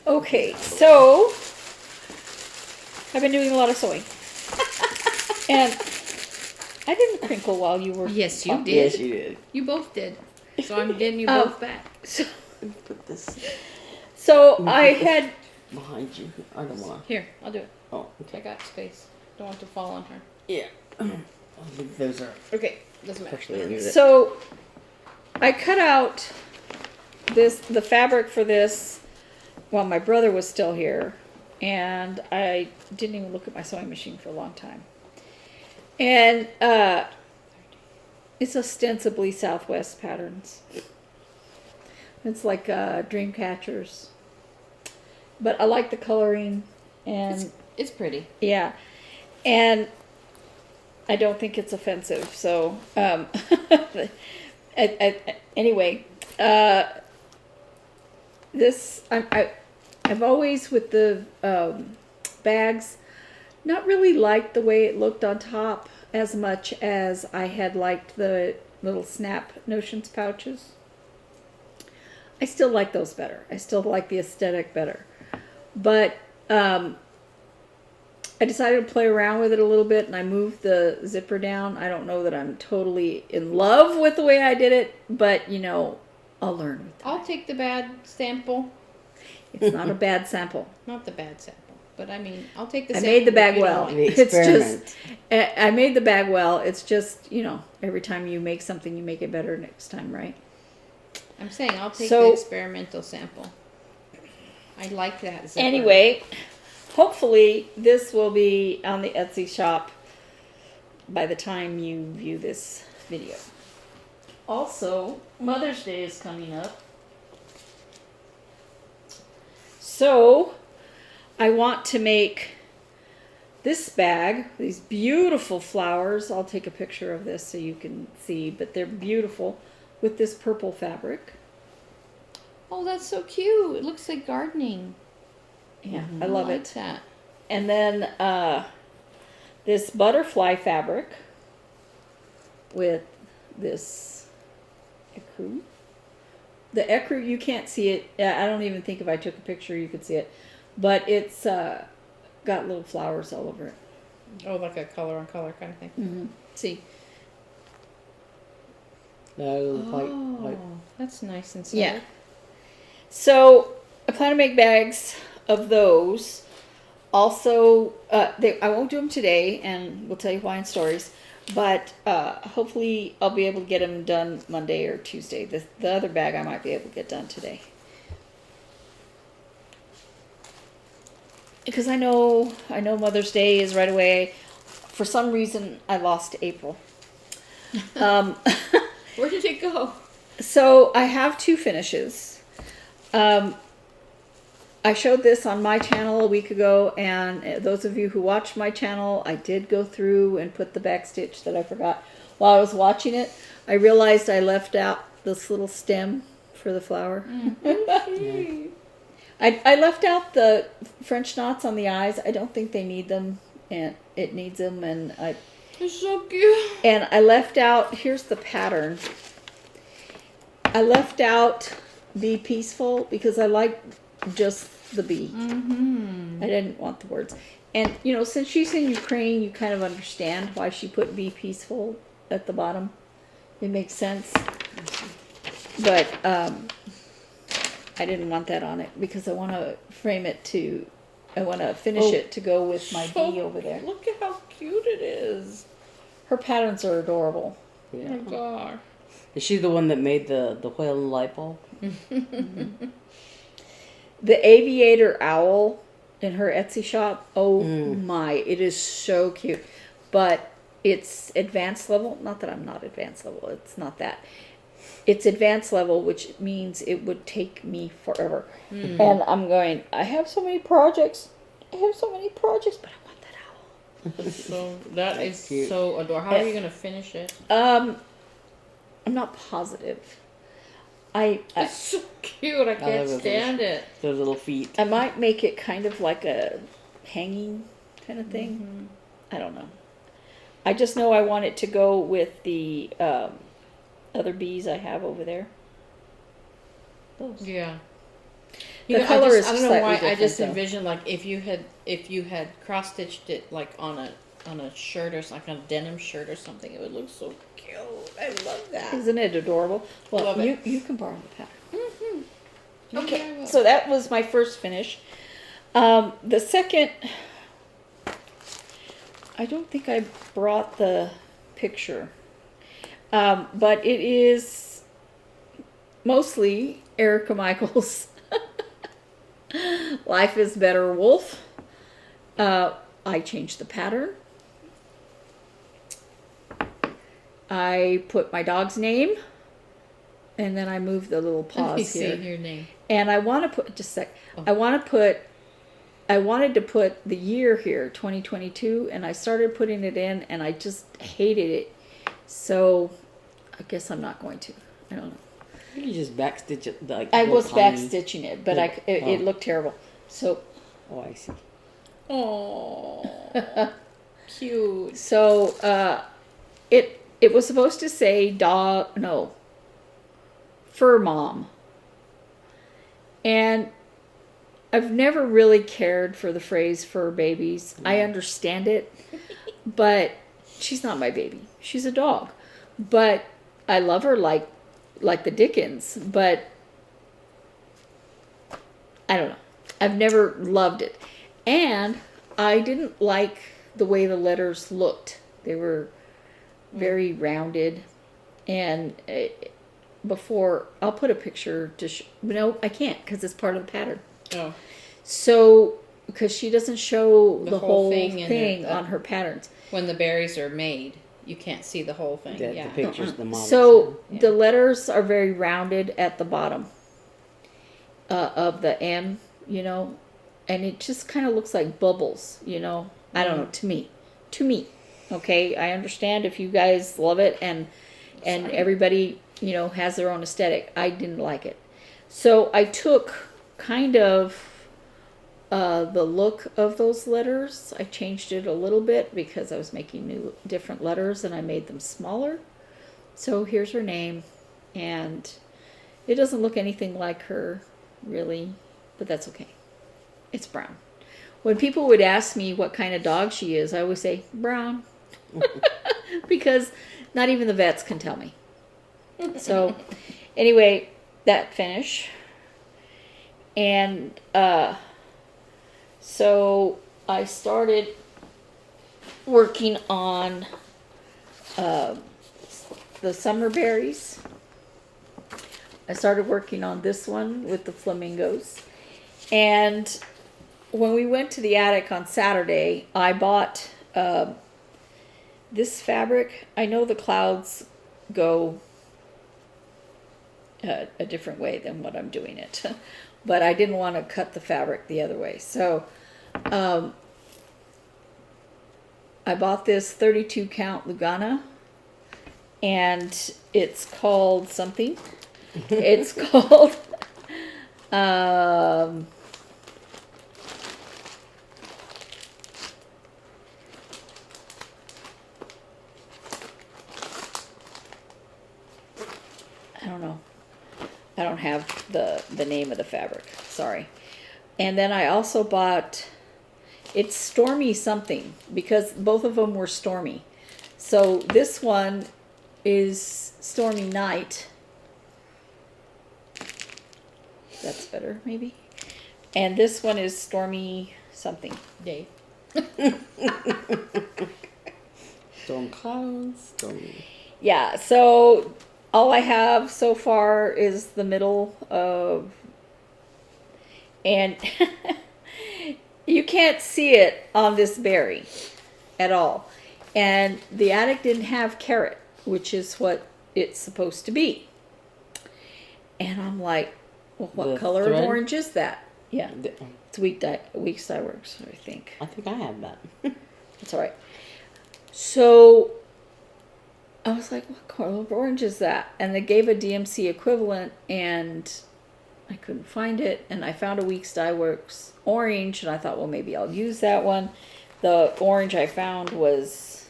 Okay, so I've been doing a lot of sewing. And I didn't crinkle while you were Yes, you talking. did. Yes, you did. You both did. So I'm getting you both back. Put this So I had behind you. I don't want to. Here, I'll do it. Oh, I okay. got space. Don't want to fall on her. Yeah. I think those are Okay, doesn't matter. partially under it. So I cut out the fabric for this while my brother was still here, and I didn't even look at my sewing machine for a long time. And it's ostensibly Southwest patterns. It's like dream catchers, but I like the coloring, and It's pretty. yeah, and I don't think it's offensive. So anyway, this I've always with the bags not really liked the way it looked on top as much as I had liked the little snap notions pouches. I still like those better. I still like the aesthetic better. But I decided to play around with it a little bit, and I moved the zipper down. I don't know that I'm totally in love with the way I did it, but I'll learn with time. I'll take the bad sample. It's not a bad sample. Not the bad sample, but I mean, I'll take the I sample. made the if bag you don't well. like The it. It's experiment. just, I made the bag well. It's just, every time you make something, you make it better next time, right? I'm saying I'll take So- the experimental sample. I like that zipper. Anyway, hopefully this will be on the Etsy shop by the time you view this video. Also, Mother's Day is coming up. So, I want to make this bag, these beautiful flowers. I'll take a picture of this so you can see, but they're beautiful with this purple fabric. Oh, that's so cute. It looks like gardening. Yeah, I love like it. that. And then this butterfly fabric with this ecru. The ecru, you can't see it. I don't even think if I took a picture you could see it. But it's got little flowers all over it. Oh, like a color on color kind of thing. Mm-hmm. See? White. That's nice and subtle. Yeah. So I plan to make bags of those. Also, I won't do them today, and we'll tell you why in stories. But hopefully I'll be able to get them done Monday or Tuesday. The other bag I might be able to get done today. Because I know Mother's Day is right away. For some reason, I lost April. Where did it go? So I have 2 finishes. I showed this on my channel a week ago, and those of you who watched my channel, I did go through and put the back stitch that I forgot. While I was watching it, I realized I left out this little stem for the flower. I left out the French knots on the eyes. I don't think they need them, and it needs them, and It's so cute. And I left out, here's the pattern. I left out Be Peaceful because I like just the bee. Mm-hmm. I didn't want the words. And, since she's in Ukraine, you kind of understand why she put Be Peaceful at the bottom. It makes sense. But I didn't want that on it because I want to I want to finish it to go with my bee over there. Look at how cute it is. Her patterns are adorable. Oh my god. Is she the one that made the whale and light bulb? The aviator owl in her Etsy shop, my, it is so cute. But it's advanced level. Not that I'm not advanced level. It's not that. It's advanced level, which means it would take me forever. And I'm going, I have so many projects. But I want that owl. So that is cute. so adorable. How are you gonna finish it? I'm not positive. It's so cute. I can't stand it. Those little feet. I might make it kind of like a hanging kind of thing. I don't know. I just know I want it to go with the other bees I have over there. Those. Yeah. The color is I don't know slightly why. I different, just though. envisioned like if you had cross stitched it like on a shirt or like on a denim shirt or something, it would look so cute. I love that. Isn't it adorable? Well, Love it. you can borrow the pattern. Mm-hmm. Okay, so that was my first finish. The second, I don't think I brought the picture, but it is mostly Erica Michaels' Life is Better Wolf. I changed the pattern. I put my dog's name, and then I moved the little Let me paws see here. your name. And I want to put, just a sec, Oh. I wanted to put the year here, 2022, and I started putting it in, and I just hated it. So I guess I'm not going to. I don't know. You just backstitch it. Like I little was tiny- backstitching it, but Yeah. it looked terrible. So, Oh, I see. Oh, cute. so it was supposed to say fur mom. And I've never really cared for the phrase fur babies. I understand it, but she's not my baby. She's a dog. But I love her like the Dickens, but I don't know. I've never loved it. And I didn't like the way the letters looked. They were very rounded. And before, I'll put a picture to no, I can't because it's part of the pattern. Oh, So, because she doesn't show the whole thing thing, in the- on her patterns. when the berries are made, you can't see the whole thing. The Yeah. pictures, the models. So Yeah. the letters are very rounded at the bottom of the M, and it just kind of looks like bubbles, I don't know, to me. Okay, I understand if you guys love it and everybody, has their own aesthetic. I didn't like it. So I took kind of the look of those letters. I changed it a little bit because I was making different letters, and I made them smaller. So here's her name, and it doesn't look anything like her, really, but that's okay. It's brown. When people would ask me what kind of dog she is, I always say brown. Because not even the vets can tell me. So anyway, that finish. And so I started working on the summer berries. I started working on this one with the flamingos. And when we went to the attic on Saturday, I bought this fabric. I know the clouds go a different way than what I'm doing it. But I didn't want to cut the fabric the other way. So I bought this 32 count Lugana, and it's called something. It's called I don't know. I don't have the name of the fabric. Sorry. And then I also bought, it's Stormy something, because both of them were stormy. So this one is Stormy Night. That's better, maybe. And this one is Stormy something. Day. Storm clouds, stormy. Yeah, so all I have so far is the middle of, and you can't see it on this berry at all. And the attic didn't have carrot, which is what it's supposed to be. And I'm like, well, what The color thread? of orange is that? Yeah, The- it's weak dye works, I think. I think I have that. That's all right. So I was like, what color of orange is that? And they gave a DMC equivalent, and I couldn't find it. And I found a Weeks Dye Works orange, and I thought, well, maybe I'll use that one. The orange I found was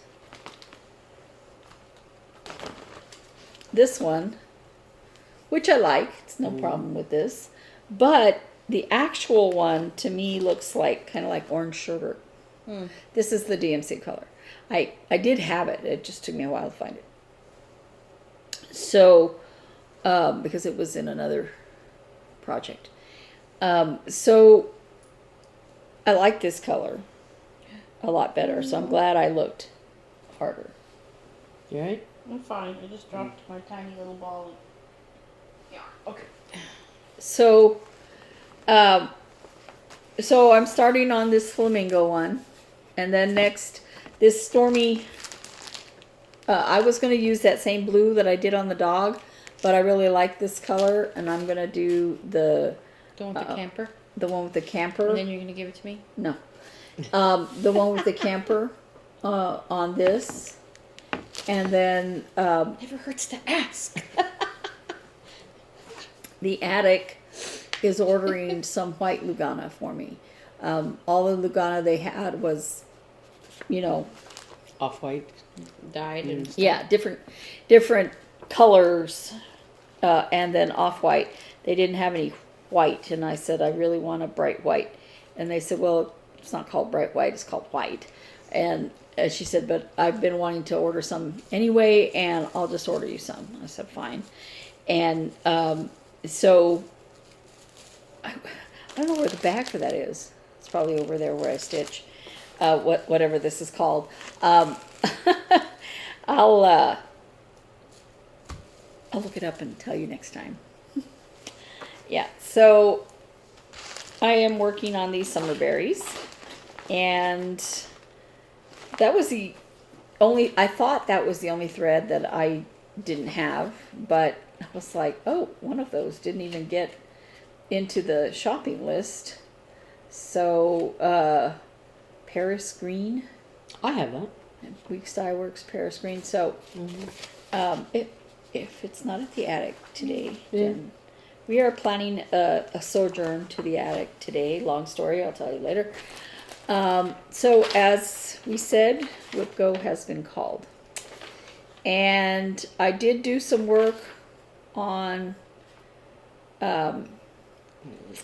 this one, which I like. It's no problem with this. But the actual one, to me, looks like kind of like orange sugar. This is the DMC color. I did have it. It just took me a while to find it. So, because it was in another project. So, I like this color a lot better. So, I'm glad I looked harder. You right? I'm fine. I just dropped my tiny little ball. Yeah. Okay. So, so I'm starting on this flamingo one. And then next, this Stormy, I was going to use that same blue that I did on the dog, but I really like this color, and I'm going to do the Going with the camper. the one with the camper. And then you're gonna give it to me. No. The one with the camper on this. And then Never hurts to ask. the attic is ordering some white Lugana for me. All the Lugana they had was, you know, Off-white. Dyed and stuff. yeah, different colors, and then off-white. They didn't have any white, and I said, I really want a bright white. And they said, well, it's not called bright white, it's called white. And she said, but I've been wanting to order some anyway, and I'll just order you some. I said, fine. And so, I don't know where the bag for that is. It's probably over there where I stitch. Whatever this is called. I'll look it up and tell you next time. Yeah, so I am working on these summer berries, and that was I thought that was the only thread that I didn't have, but I was like, oh, one of those didn't even get into the shopping list. So, Paris Green. I have that. Weeks Dye Works Paris Green. So, if it's not at the attic today, then We are planning a sojourn to the attic today. Long story, I'll tell you later. So as we said, WIP-GO has been called. And I did do some work on the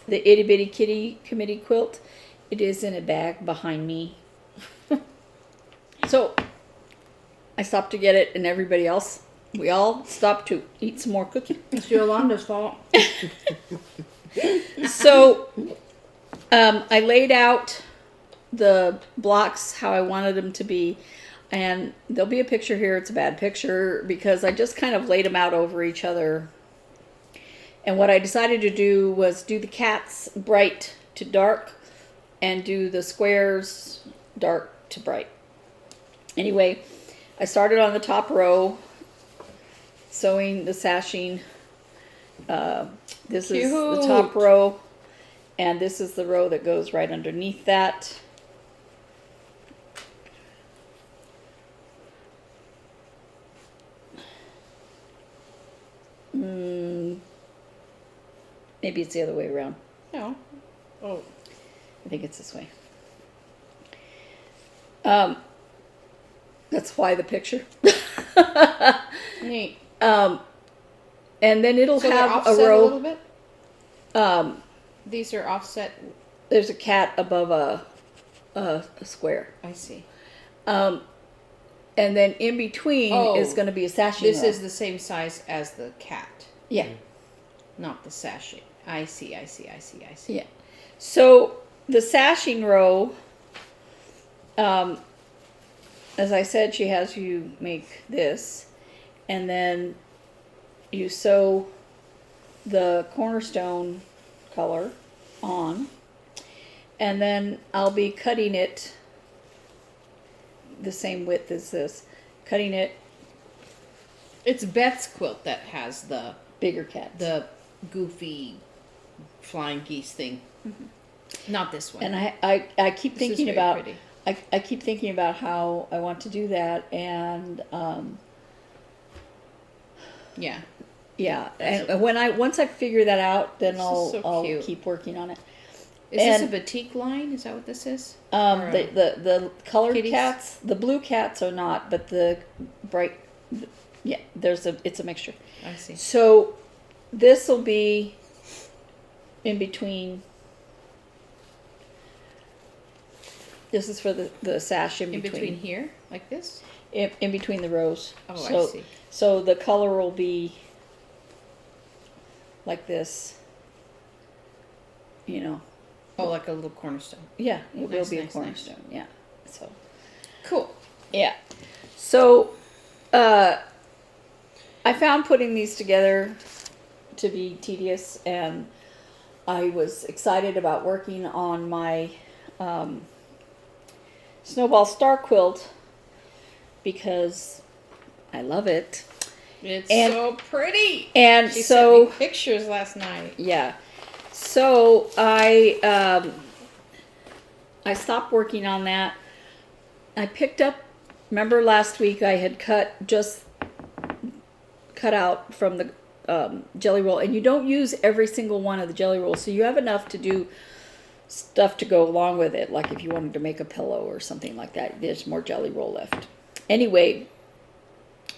Itty Bitty Kitty Committee quilt. It is in a bag behind me. So I stopped to get it, and everybody else, we all stopped to eat some more cookie. It's Yolanda's fault. So I laid out the blocks how I wanted them to be, and there'll be a picture here. It's a bad picture because I just kind of laid them out over each other. And what I decided to do was do the cats bright to dark and do the squares dark to bright. Anyway, I started on the top row sewing the sashing. This is the top row, and this is the row that goes right underneath that. Maybe it's the other way around. No. Oh. I think it's this way. That's why the picture. Neat. And then it'll So have they're a row. a little bit? These are offset. There's a cat above a square. I see. And then in between is going to be a sashing This row. is the same size as the cat, Yeah. not the sachet. I see. Yeah. So the sashing row, as I said, she has you make this, and then you sew the cornerstone color on, and then I'll be cutting it the same width as this, cutting it It's Beth's quilt that has the bigger cats. goofy flying geese thing. Mm-hmm. Not this one. And I keep This is thinking very about pretty. I keep thinking about how I want to do that, and Yeah. yeah, and once I figure that out, then This is I'll so cute. keep working on it. Is this a batik line? Is that what this is? Or The colored kitties? cats, the blue cats are not, but the bright, yeah, it's a mixture. I see. So this will be in between. This is for the sash in In between. between here, like this? In between the rows. Oh, so, I see. So the color will be like this. You know. Oh, like a little cornerstone. Yeah, it will Nice, be a nice, cornerstone. Yeah. So. Cool. Yeah. So, I found putting these together to be tedious, and I was excited about working on my Snowball Star quilt because I love it. It's And- so pretty. And She so, sent me pictures last night. yeah. So I stopped working on that. I picked up, remember last week I had cut out from the jelly roll, and you don't use every single one of the jelly rolls, so you have enough to do stuff to go along with it, like if you wanted to make a pillow or something like that. There's more jelly roll left. Anyway,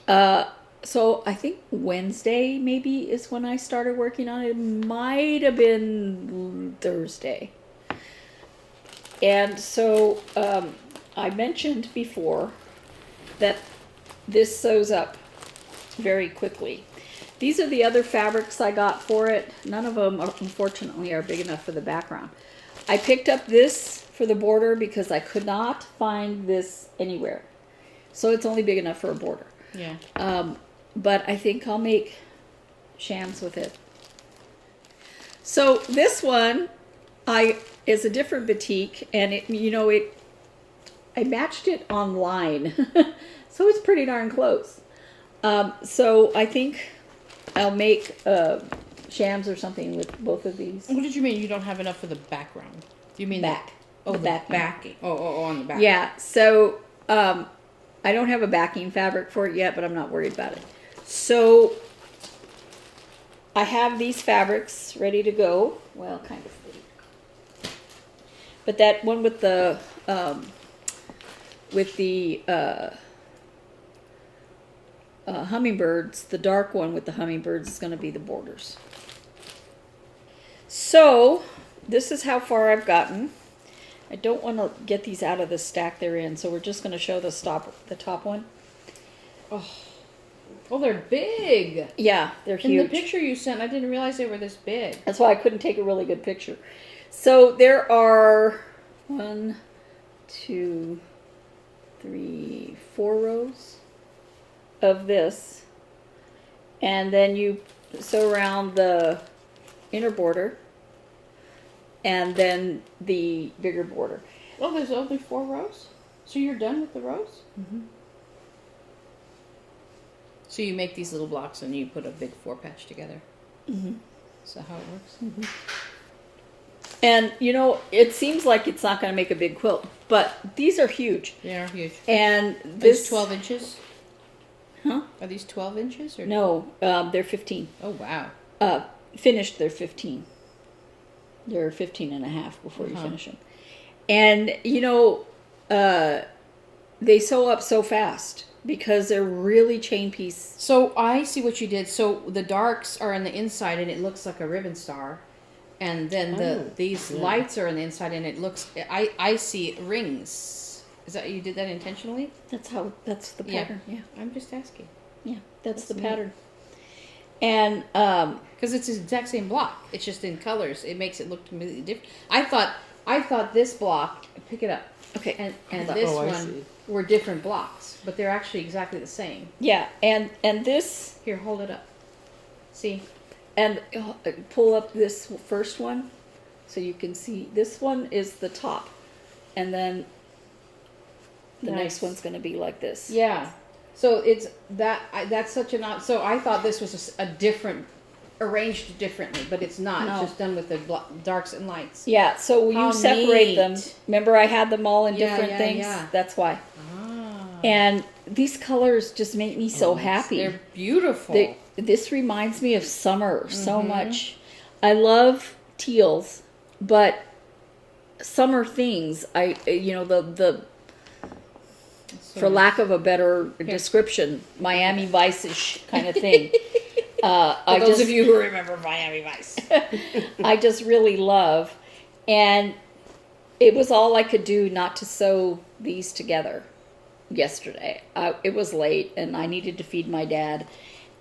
so I think Wednesday maybe is when I started working on it. It might have been Thursday. And so I mentioned before that this sews up very quickly. These are the other fabrics I got for it. None of them, unfortunately, are big enough for the background. I picked up this for the border because I could not find this anywhere. So it's only big enough for a border. Yeah. But I think I'll make shams with it. So this one is a different batik, and I matched it online. So it's pretty darn close. So I think I'll make shams or something with both of these. What did you mean you don't have enough for the background? Do you mean Back. The backing. backing. Oh, on the back. Yeah, so I don't have a backing fabric for it yet, but I'm not worried about it. So I have these fabrics ready to go. Well, kind of ready. But that one with the hummingbirds, the dark one with the hummingbirds is going to be the borders. So this is how far I've gotten. I don't want to get these out of the stack they're in, so we're just going to show the top one. Oh, they're big. Yeah, they're huge. In the picture you sent, I didn't realize they were this big. That's why I couldn't take a really good picture. So there are 1, 2, 3, 4 rows of this, and then you sew around the inner border, and then the bigger border. Oh, there's only 4 rows? So you're done with the rows? Mm-hmm. So you make these little blocks and you put a big 4 patch together. Mm-hmm. Is that how it works? Mm-hmm. And you know, it seems like it's not going to make a big quilt, but these are huge. They are huge. And Are this these 12 inches? Huh? Are these 12 inches? Or No, they're 15. Oh, wow. Finished, they're 15. They're 15 and a half before you finish them. And, you know, they sew up so fast because they're really chain piece. So I see what you did. So the darks are on the inside and it looks like a ribbon star. And then these lights are on the inside and it looks, I see rings. Is that, you did that intentionally? That's the pattern, yeah. I'm just asking. Yeah, that's the pattern. And because it's the exact same block, it's just in colors. It makes it look completely different. I thought this block. Pick it up. Okay, and this one were different blocks, but they're actually exactly the same. Yeah, and this. Here, hold it up. See, and pull up this first one, so you can see. This one is the top, and then the next one's going to be like this. Yeah. So it's that. That's such an odd. So I thought this was a different, arranged differently, but it's not. No. It's just done with the darks and lights. Yeah. So you separate them. Remember, I had them all in different things. Yeah. That's why. And these colors just make me so happy. They're beautiful. This reminds me of summer so much. I love teals, but summer things. The for lack of a better description, Miami Vice-ish kind of thing. For those of you who remember Miami Vice. I just really love. And it was all I could do not to sew these together yesterday. It was late and I needed to feed my dad.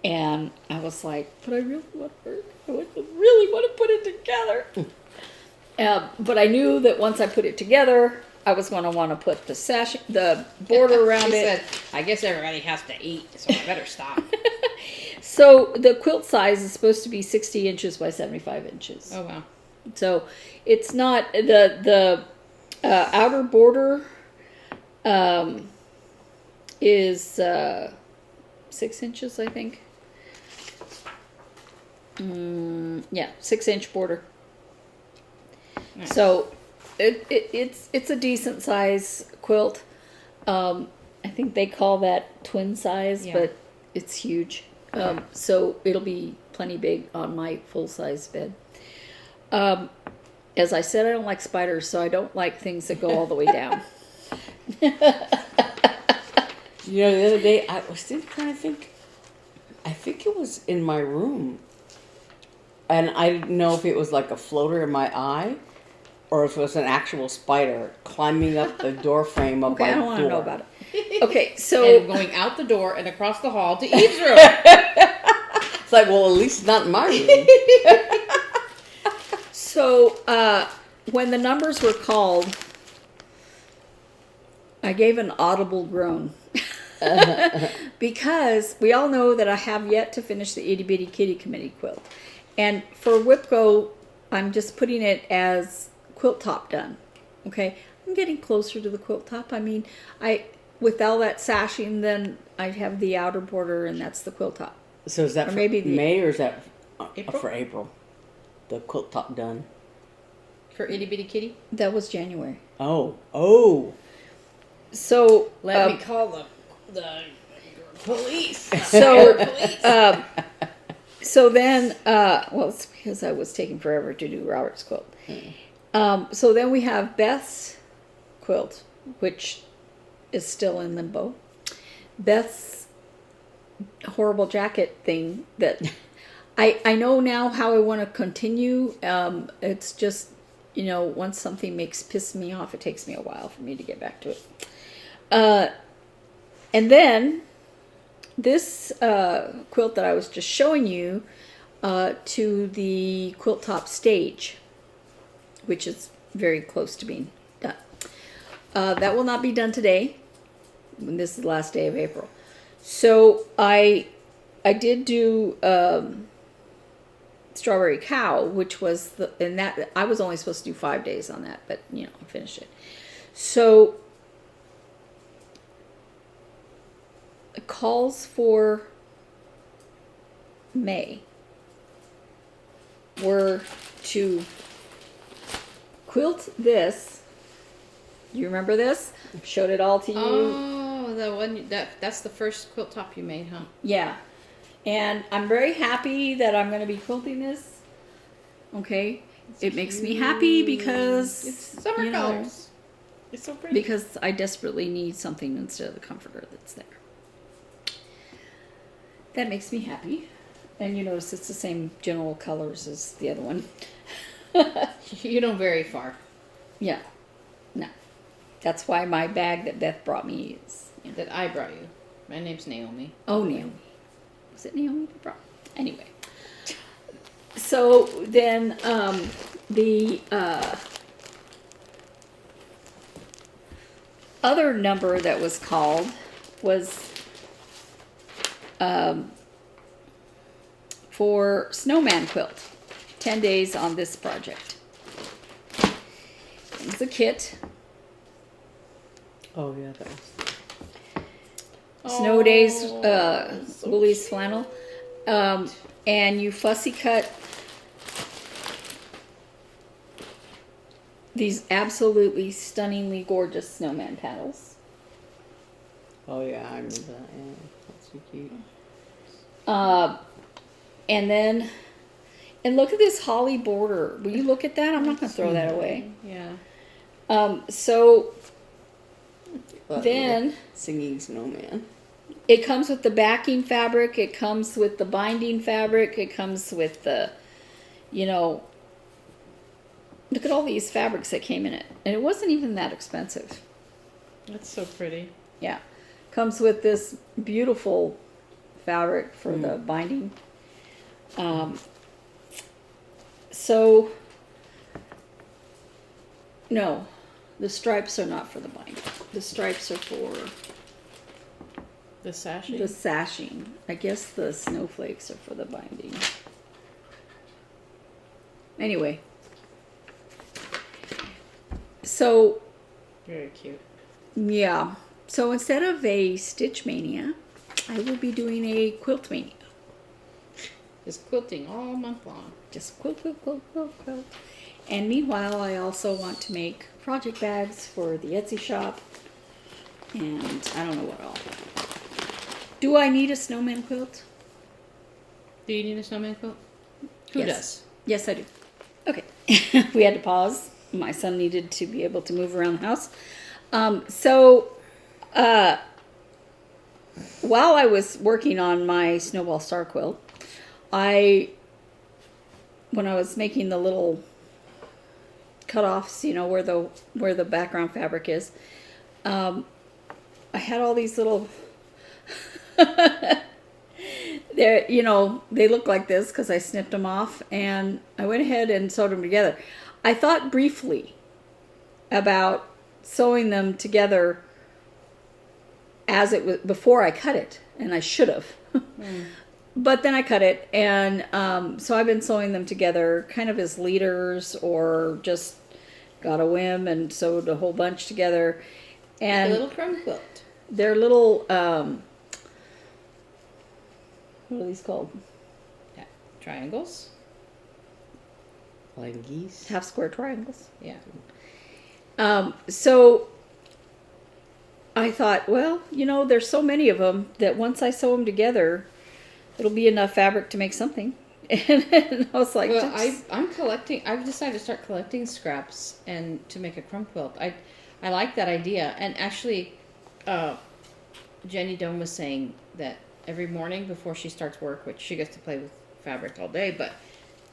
And I was like, but I really want to put it together. But I knew that once I put it together, I was going to want to put the border around it. Said, I guess everybody has to eat, so I better stop. So the quilt size is supposed to be 60 inches by 75 inches. Oh, wow. So it's not, the outer border is 6 inches, I think. Yeah, 6-inch border. Nice. So it's a decent size quilt. I think they call that twin size, but it's huge. So it'll be plenty big on my full size bed. As I said, I don't like spiders, so I don't like things that go all the way down. You know, the other day I was still trying to think. I think it was in my room, and I didn't know if it was like a floater in my eye, or if it was an actual spider climbing up the door frame of my door. I don't want to know about it. Okay, so and going out the door and across the hall to Eve's room. It's like, well, at least not in my room. So when the numbers were called, I gave an audible groan. Because we all know that I have yet to finish the Itty Bitty Kitty Committee quilt. And for WIP-GO, I'm just putting it as quilt top done. Okay, I'm getting closer to the quilt top. I mean, with all that sashing, then I have the outer border, and that's the quilt top. So is that for May or is that for April? The quilt top done. For Itty Bitty Kitty? That was January. Oh. So let me call the police. So So then, well, it's because I was taking forever to do Robert's quilt. So then we have Beth's quilt, which is still in limbo. Beth's horrible jacket thing that I know now how I want to continue. It's just, you know, once something piss me off, it takes me a while for me to get back to it. And then this quilt that I was just showing you to the quilt top stage, which is very close to being done. That will not be done today. This is the last day of April. So I did do Strawberry Cow, which was and that I was only supposed to do 5 days on that, but you know, I finished it. So it calls for May were to quilt this. You remember this? Showed it all to you. Oh, the one that's the first quilt top you made, huh? Yeah. And I'm very happy that I'm going to be quilting this. Okay. It makes me happy because it's summer colors. It's so pretty. Because I desperately need something instead of the comforter that's there. That makes me happy. And you notice it's the same general colors as the other one. You don't vary far. Yeah. No. That's why my bag that Beth brought me is. Yeah. That I brought you. My name's Naomi. Oh, Naomi. Was it Naomi that brought? Anyway. So then the other number that was called was for Snowman Quilt. 10 days on this project. It's a kit. Oh, yeah, that was... Snow Days, so Woolies flannel. And you fussy cut these absolutely stunningly gorgeous snowman panels. Oh, yeah, I remember that. Yeah, that's so cute. And then, and look at this holly border. Will you look at that? I'm not going to throw that away. Yeah. So then Singing snowman. it comes with the backing fabric. It comes with the binding fabric. It comes with the, you know, look at all these fabrics that came in it. And it wasn't even that expensive. That's so pretty. Yeah. Comes with this beautiful fabric for the binding. So, no, the stripes are not for the binding. The stripes are for The sashing. the sashing. I guess the snowflakes are for the binding. Anyway. So, Very cute. yeah. So instead of a Stitch Mania, I will be doing a Quilt Mania. Just quilting all month long. Just quilt, quilt, quilt, quilt, quilt. And meanwhile, I also want to make project bags for the Etsy shop. And I don't know what all. Do I need a snowman quilt? Do you need a snowman quilt? Who Yes. does? Yes, I do. Okay. We had to pause. My son needed to be able to move around the house. While I was working on my Snowball Star quilt, when I was making the little cutoffs, you know, where the background fabric is, I had all these little, you know, they look like this because I snipped them off, and I went ahead and sewed them together. I thought briefly about sewing them together as it was before I cut it, and I should have. But then I cut it, and so I've been sewing them together kind of as leaders, or just got a whim and sewed a whole bunch together. And A little crumb quilt. they're little, what are these called? Yeah. Triangles. Flying geese. Half square triangles. Yeah. So I thought, well, you know, there's so many of them that once I sew them together, it'll be enough fabric to make something. And I was like, well, I'm collecting. I've decided to start collecting scraps and to make a crumb quilt. I like that idea. And actually, Jenny Doan was saying that every morning before she starts work, which she gets to play with fabric all day, but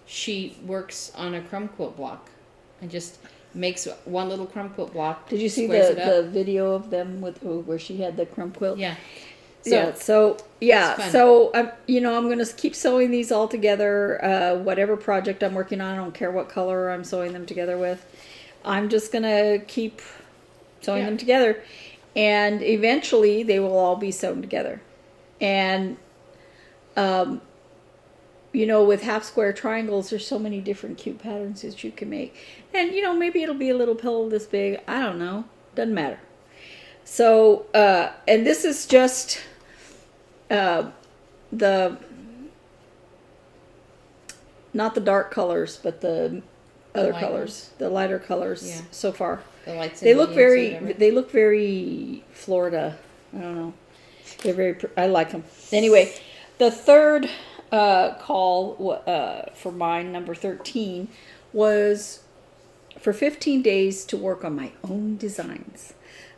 she works on a crumb quilt block and just makes one little crumb quilt block. Did you see the video of them with where she had the crumb quilt? Yeah. So I'm I'm going to keep sewing these all together. Whatever project I'm working on, I don't care what color I'm sewing them together with. I'm just going to keep sewing them together, and eventually they will all be sewn together. And with half square triangles, there's so many different cute patterns that you can make. And maybe it'll be a little pillow this big. I don't know. Doesn't matter. So and this is just not the dark colors, but the other colors, the lighter colors so far. The lights. They look very Florida. I don't know. They're I like them. Anyway, the third call for mine, number 13, was for 15 days to work on my own designs,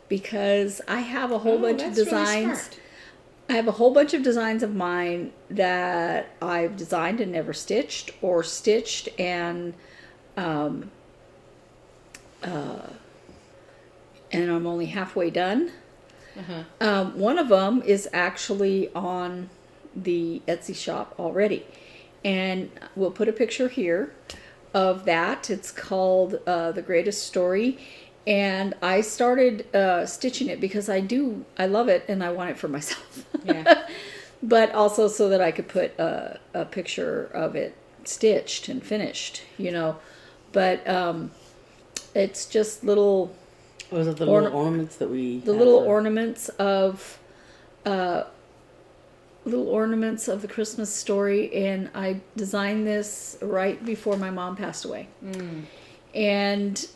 because I have a whole bunch of designs. Really smart. I have a whole bunch of designs of mine that I've designed and never stitched, or stitched and I'm only halfway done. One of them is actually on the Etsy shop already, and we'll put a picture here of that. It's called The Greatest Story, and I started stitching it because I love it and I want it for myself. Yeah. But also so that I could put a picture of it stitched and finished, But it's just little... Was it the little ornaments that we... The little ornaments of... little ornaments of the Christmas story, and I designed this right before my mom passed away. And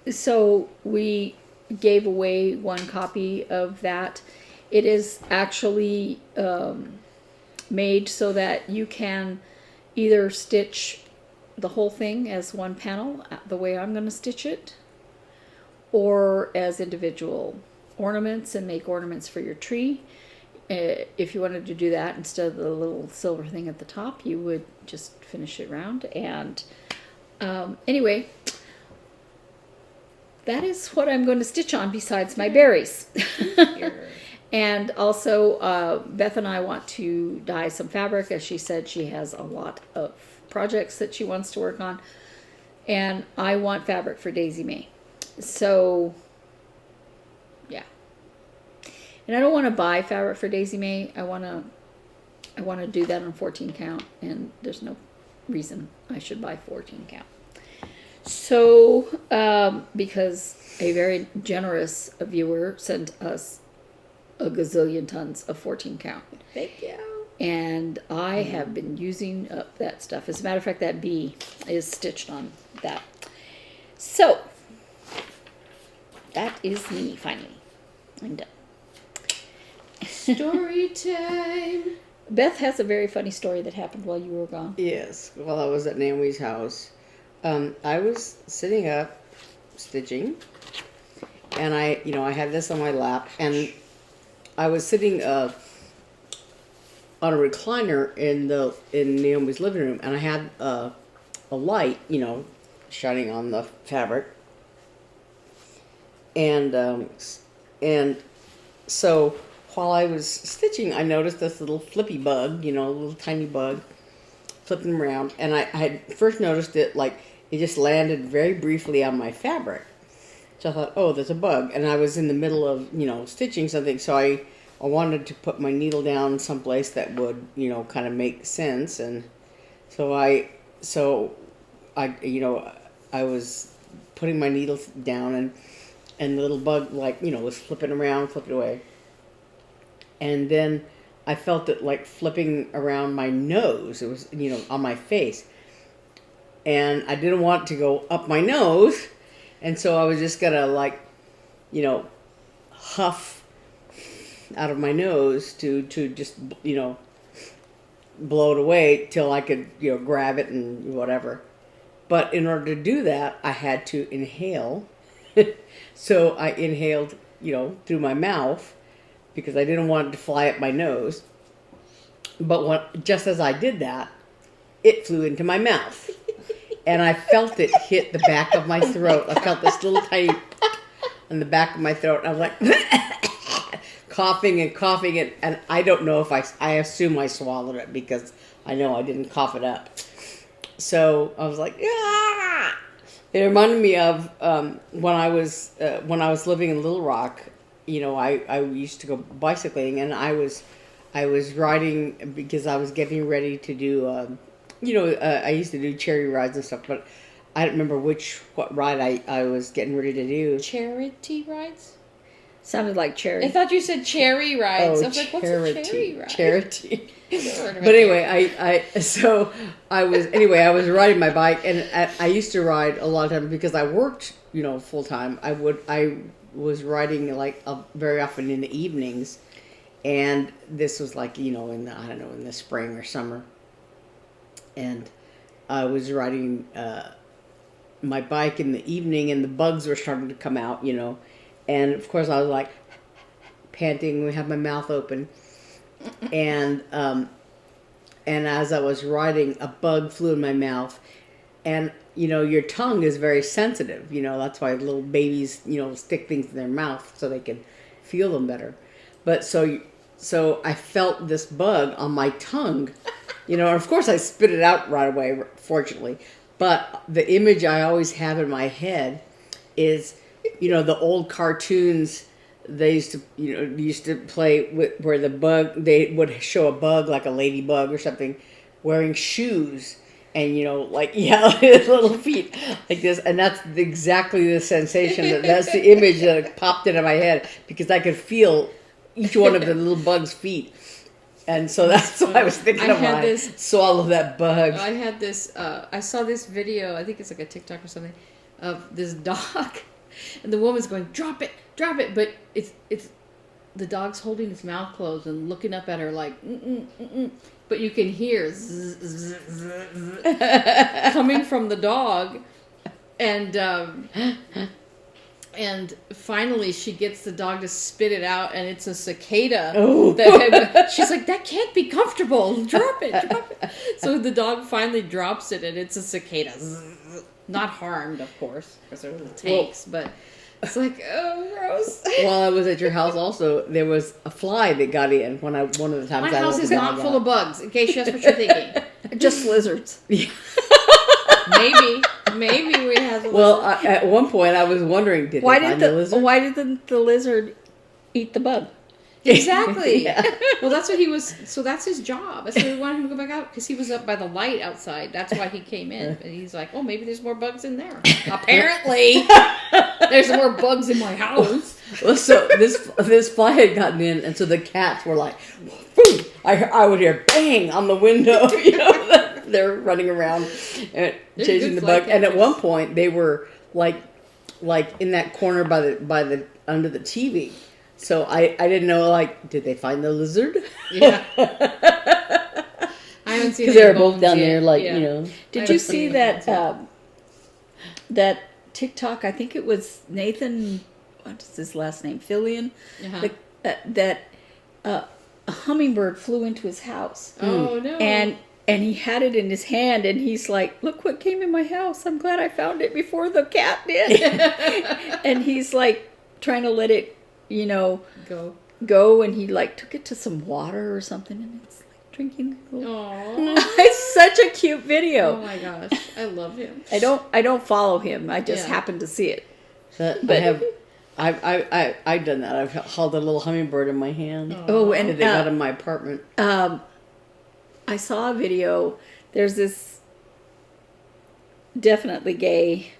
so we gave away one copy of that. It is actually made so that you can either stitch the whole thing as one panel, the way I'm going to stitch it, or as individual ornaments and make ornaments for your tree. If you wanted to do that instead of the little silver thing at the top, you would just finish it round. And anyway, that is what I'm going to stitch on besides my berries. And also, Beth and I want to dye some fabric. As she said, she has a lot of projects that she wants to work on. And I want fabric for Daisy May. So, yeah. And I don't want to buy fabric for Daisy May. I want to do that on 14 count. And there's no reason I should buy 14 count. So, because a very generous viewer sent us a gazillion tons of 14 count. Thank you. And I have been using up that stuff. As a matter of fact, that bee is stitched on that. So, that is me, finally. I'm done. Story time. Beth has a very funny story that happened while you were gone. Yes, while I was at Naomi's house. I was sitting up stitching, and I had this on my lap, and I was sitting on a recliner in Naomi's living room, and I had a light, shining on the fabric, and so while I was stitching, I noticed this little flippy bug, a little tiny bug, flipping around, and I had first noticed it it just landed very briefly on my fabric. So I thought, oh, there's a bug. And I was in the middle of, stitching something. So I wanted to put my needle down someplace that would, kind of make sense. And so I was putting my needle down, and the little bug, was flipping around, flipping away. And then I felt it, flipping around my nose. It was, on my face. And I didn't want to go up my nose, and so I was just gonna huff out of my nose to just, blow it away till I could, grab it and whatever. But in order to do that, I had to inhale. So I inhaled, through my mouth because I didn't want it to fly up my nose. But just as I did that, it flew into my mouth. And I felt it hit the back of my throat. I felt this little tiny on the back of my throat. I was like coughing, and I don't know if I assume I swallowed it because I know I didn't cough it up. So I was like, ah! It reminded me of when I was living in Little Rock. I used to go bicycling, and I was riding because I was getting ready to do. I used to do charity rides and stuff, but I don't remember what ride I was getting ready to do. Charity rides? Sounded like charity. I thought you said cherry rides. Oh, I was like, what's a cherry ride? Charity. But anyway, I was riding my bike, and I used to ride a lot of times because I worked, full time. I was riding very often in the evenings, and this was in the spring or summer, and I was riding my bike in the evening, and the bugs were starting to come out, and of course I was like panting, we had my mouth open, and as I was riding, a bug flew in my mouth, and your tongue is very sensitive, that's why little babies stick things in their mouth so they can feel them better. But so I felt this bug on my tongue, and of course I spit it out right away, fortunately. But the image I always have in my head is, the old cartoons they used to play with, where they would show a bug, like a ladybug or something, wearing shoes, and little feet like this, and that's exactly the sensation. That's the image that popped into my head because I could feel each one of the little bug's feet. And so that's what I was thinking of when I swallowed that bug. I had this, I saw this video, I think it's like a TikTok or something, of this dog. And the woman's going, drop it. But it's the dog's holding his mouth closed and looking up at her like, But you can hear zzz, zzz, zzz, coming from the dog. And finally, she gets the dog to spit it out, and it's a cicada. Oh. She's like, that can't be comfortable. Drop it. So the dog finally drops it, and it's a cicada. Not harmed, of course, because they're little tanks, but it's like, oh, gross. While I was at your house also, there was a fly that got in one of the times. My house is not full of bugs, in case that's what you're thinking. Just lizards. Maybe we have a lizard. Well, at one point I was wondering, why didn't the lizard eat the bug? Exactly. Yeah. Well, that's what he was. So that's his job. That's why we wanted him to go back out, because he was up by the light outside. That's why he came in. And he's like, "Oh, maybe there's more bugs in there." Apparently, there's more bugs in my house. Well, so this fly had gotten in, and so the cats were like, boom! I would hear bang on the window. They're running around and chasing the bug. And at one point, they were like in that corner by the under the TV. So I didn't know, did they find the lizard? Yeah. I haven't seen because they were both down there, Did you see that that TikTok? I think it was Nathan. What is his last name? Fillion. Uh-huh. That a hummingbird flew into his house. Oh no! And he had it in his hand, and he's like, "Look what came in my house! I'm glad I found it before the cat did." And he's like trying to let it, go, and he took it to some water or something, and it's drinking. Aww. It's such a cute video. Oh my gosh, I love him. I don't follow him. I just happened to see it. I've done that. I've held a little hummingbird in my hand. Oh, and they got in my apartment. I saw a video. There's this definitely gay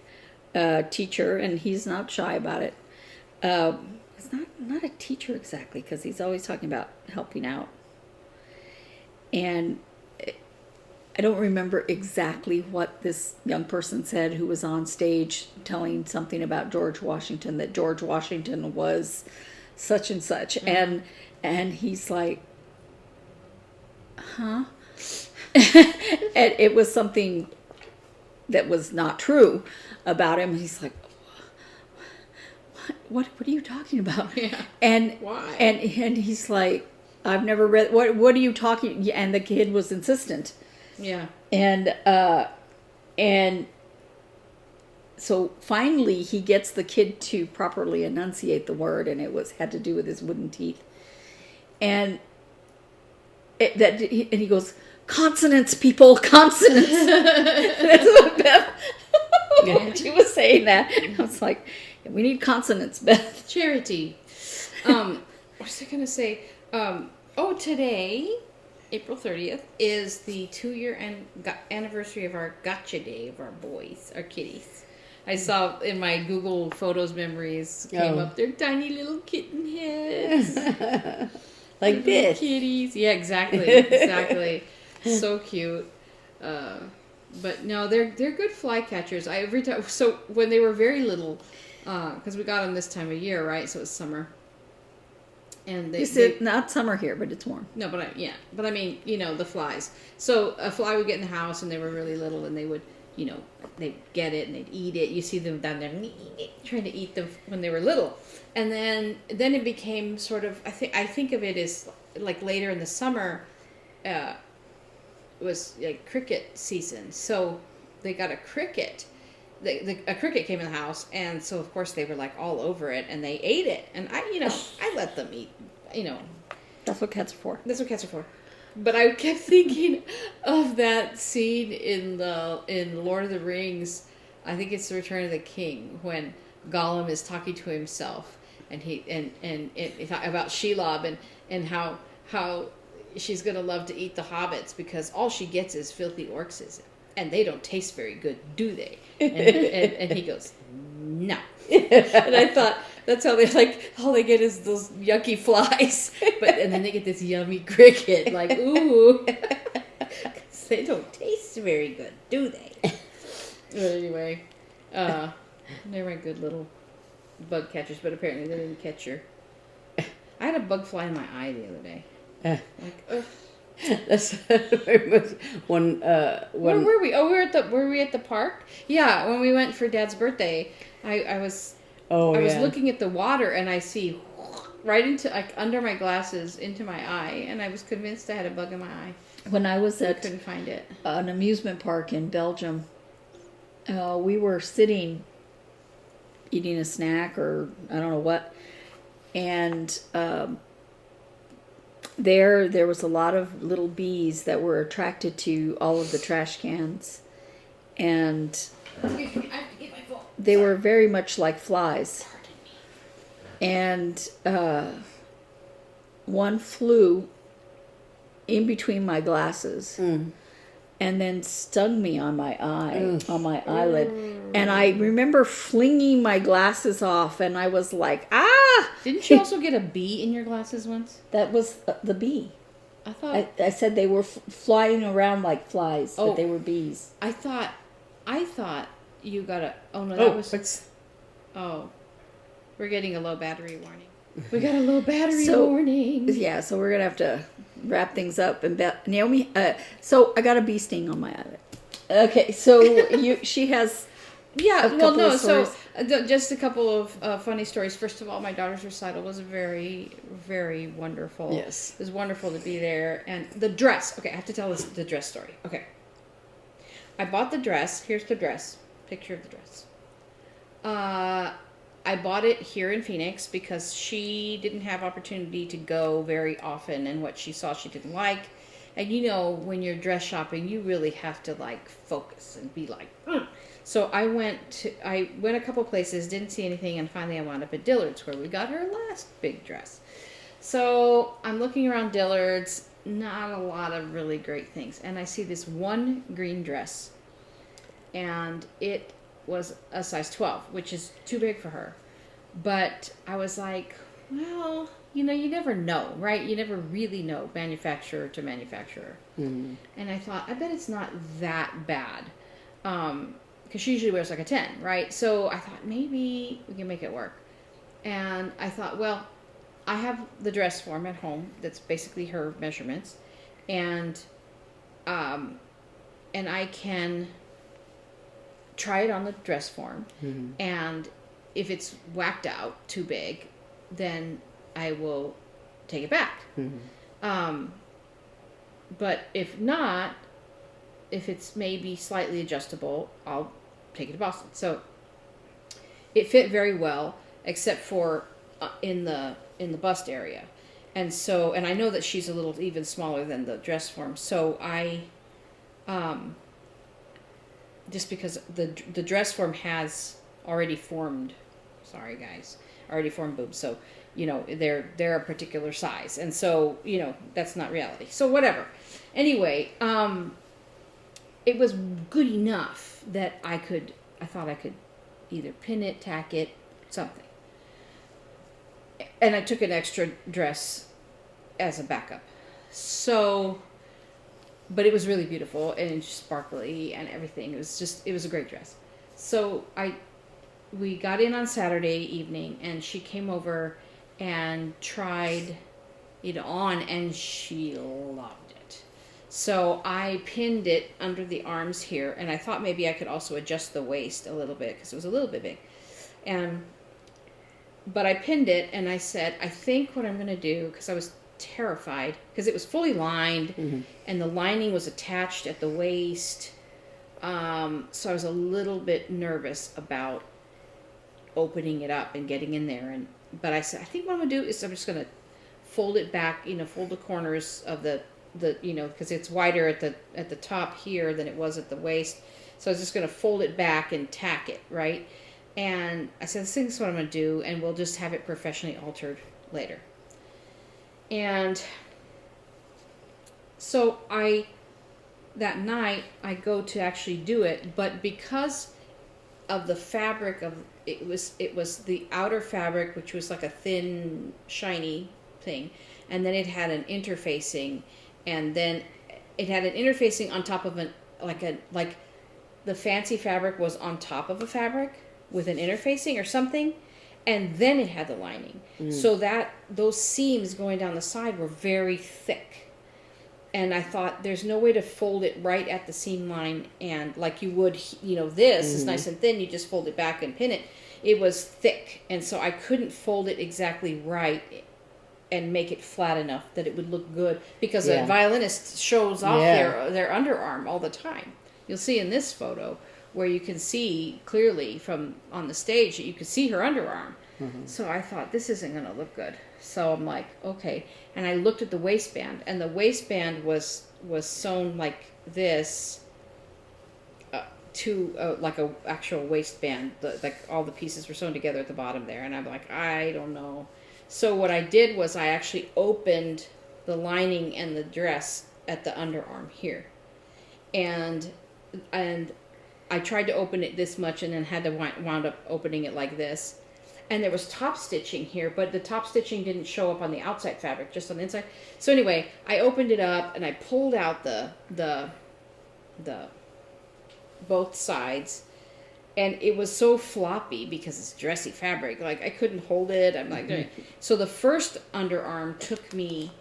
teacher, and he's not shy about it. He's not a teacher exactly, because he's always talking about helping out. And I don't remember exactly what this young person said who was on stage telling something about George Washington, that George Washington was such and such. Mm-hmm. And he's like, huh? And it was something that was not true about him. He's like, what are you talking about? Yeah. And why? And he's like, I've never read. What are you talking? And the kid was insistent. Yeah. And so finally he gets the kid to properly enunciate the word, and it had to do with his wooden teeth. And he goes, consonants, people, consonants. That's what Beth. She was saying that. I was like, we need consonants, Beth. Charity. What was I gonna say? Today, April 30th, is the 2-year anniversary of our gotcha day of our boys, our kitties. I saw in my Google Photos memories came up their tiny little kitten heads. Like this. Kitties. Yeah, exactly. So cute. But no, they're good fly catchers. So when they were very little, because we got them this time of year, right? So it's summer. And they not summer here, but it's warm. No, but I mean, the flies. So a fly would get in the house, and they were really little, and they would, they'd get it and they'd eat it. You see them down there trying to eat them when they were little, and then it became sort of. I think of it as like later in the summer, it was like cricket season. So they got a cricket. A cricket came in the house, and so of course they were like all over it, and they ate it. And I let them eat. That's what cats are for. That's what cats are for. But I kept thinking of that scene in Lord of the Rings. I think it's the Return of the King, when Gollum is talking to himself, and he about Shelob and how she's gonna love to eat the hobbits because all she gets is filthy orcs, and they don't taste very good, do they? And he goes, no. And I thought, that's how all they get is those yucky flies. And then they get this yummy cricket, like, ooh. 'Cause they don't taste very good, do they? But anyway, they were good little bug catchers, but apparently they didn't catch her. I had a bug fly in my eye the other day. Like, ugh. That's very much one. Where were we? Oh, were we at the park? Yeah, when we went for Dad's birthday, I was looking at the water, and I see right into under my glasses into my eye, and I was convinced I had a bug in my eye. When I was I couldn't find it. An amusement park in Belgium, we were sitting eating a snack or I don't know what, and there was a lot of little bees that were attracted to all of the trash cans, and they were very much like flies. And one flew in between my glasses and then stung me on my eye, on my eyelid. And I remember flinging my glasses off, and I was like, ah! Didn't you also get a bee in your glasses once? That was the bee. I thought... I said they were flying around like flies, but they were bees. I thought you got a... Oh, no, that was... Oh. We're getting a low battery warning. We got a low battery warning. Yeah, so we're going to have to wrap things up. And Naomi, so I got a bee sting on my eyelid. Okay, so she has... Yeah, well, no, so just a couple of funny stories. First of all, my daughter's recital was very, very wonderful. Yes. It was wonderful to be there. And the dress. Okay, I have to tell the dress story. Okay. I bought the dress. Here's the dress. Picture of the dress. I bought it here in Phoenix because she didn't have opportunity to go very often, and what she saw she didn't like. And when you're dress shopping, you really have to focus and be like, So I went a couple places, didn't see anything, and finally I wound up at Dillard's, where we got her last big dress. So I'm looking around Dillard's, not a lot of really great things, and I see this one green dress, and it was a size 12, which is too big for her. But I was like, well, you never know, right? You never really know manufacturer to manufacturer. Mm-hmm. And I thought, I bet it's not that bad. Because she usually wears a 10, right? So I thought maybe we can make it work. And I thought, well, I have the dress form at home. That's basically her measurements, and I can try it on the dress form, and if it's whacked out too big, then I will take it back. But if not, if it's maybe slightly adjustable, I'll take it to Boston. So it fit very well, except for in the bust area, and I know that she's a little even smaller than the dress form. So I, just because the dress form has already formed, sorry guys, already formed boobs. So they're a particular size, and so that's not reality. So whatever. Anyway, it was good enough that I thought I could either pin it, tack it, something. And I took an extra dress as a backup. So, but it was really beautiful and sparkly and everything. It was a great dress. So we got in on Saturday evening, and she came over and tried it on, and she loved it. So I pinned it under the arms here, and I thought maybe I could also adjust the waist a little bit because it was a little bit big. But I pinned it, and I said, I think what I'm going to do, because I was terrified, because it was fully lined, and the lining was attached at the waist. So I was a little bit nervous about opening it up and getting in there. But I said, I think what I'm going to do is I'm just going to fold it back, fold the corners of the because it's wider at the top here than it was at the waist. So I was just going to fold it back and tack it, right? And I said, this is what I'm going to do, and we'll just have it professionally altered later. And so that night, I go to actually do it, but because of the fabric it was the outer fabric, which was like a thin, shiny thing, and then it had an interfacing, and then it had an interfacing on top of like the fancy fabric was on top of a fabric with an interfacing or something, and then it had the lining. So that those seams going down the side were very thick. And I thought, there's no way to fold it right at the seam line, and like you would, this is nice and thin, you just fold it back and pin it. It was thick, and so I couldn't fold it exactly right and make it flat enough that it would look good, because a violinist shows off their underarm all the time. You'll see in this photo where you can see clearly from on the stage that you can see her underarm. So I thought, this isn't going to look good. So I'm like, okay. And I looked at the waistband, and the waistband was sewn like this to like a actual waistband. Like all the pieces were sewn together at the bottom there. And I'm like, I don't know. So what I did was I actually opened the lining and the dress at the underarm here. And I tried to open it this much, and then had to wound up opening it like this. And there was top stitching here, but the top stitching didn't show up on the outside fabric, just on the inside. So anyway, I opened it up, and I pulled out the both sides, and it was so floppy because it's dressy fabric. Like I couldn't hold it. I'm like, so the first underarm took me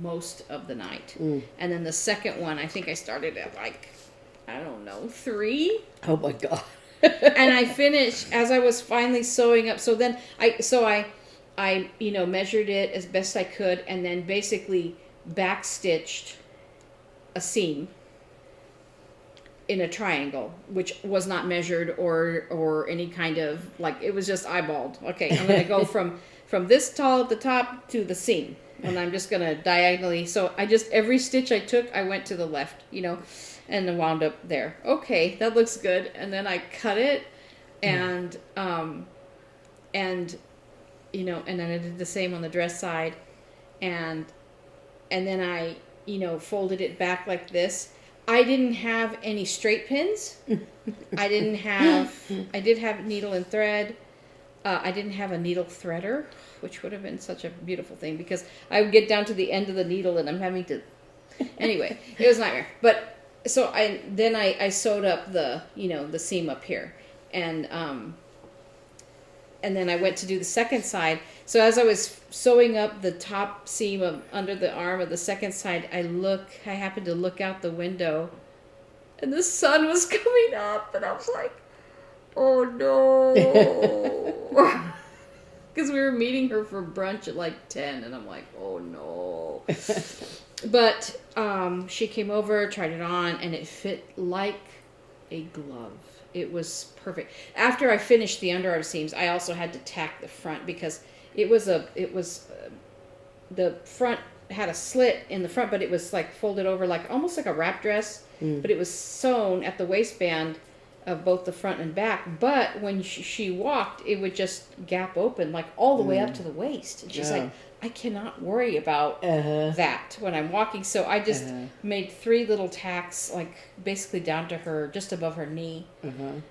most of the night, and then the second one, I think I started at like, I don't know, 3. Oh my God. And I finished as I was finally sewing up. So then I measured it as best I could, and then basically backstitched a seam in a triangle, which was not measured or any kind of, like, it was just eyeballed. Okay, I'm going to go from this tall at the top to the seam, and I'm just going to diagonally. So every stitch I took, I went to the left, and then wound up there. Okay, that looks good. And then I cut it, and and then I did the same on the dress side, and then I folded it back like this. I didn't have any straight pins. I did have needle and thread. I didn't have a needle threader, which would have been such a beautiful thing, because I would get down to the end of the needle and I'm having to. Anyway, it was a nightmare. But so I sewed up the the seam up here, and and then I went to do the second side. So as I was sewing up the top seam of under the arm of the second side, I happened to look out the window, and the sun was coming up, and I was like, oh no. Because we were meeting her for brunch at like 10, and I'm like, oh no. But she came over, tried it on, and it fit like a glove. It was perfect. After I finished the underarm seams, I also had to tack the front because the front had a slit in the front, but it was like folded over like almost like a wrap dress, but it was sewn at the waistband of both the front and back. But when she walked, it would just gap open like all the way up to the waist. And she's like, I cannot worry about that when I'm walking. So I just made 3 little tacks, like basically down to her, just above her knee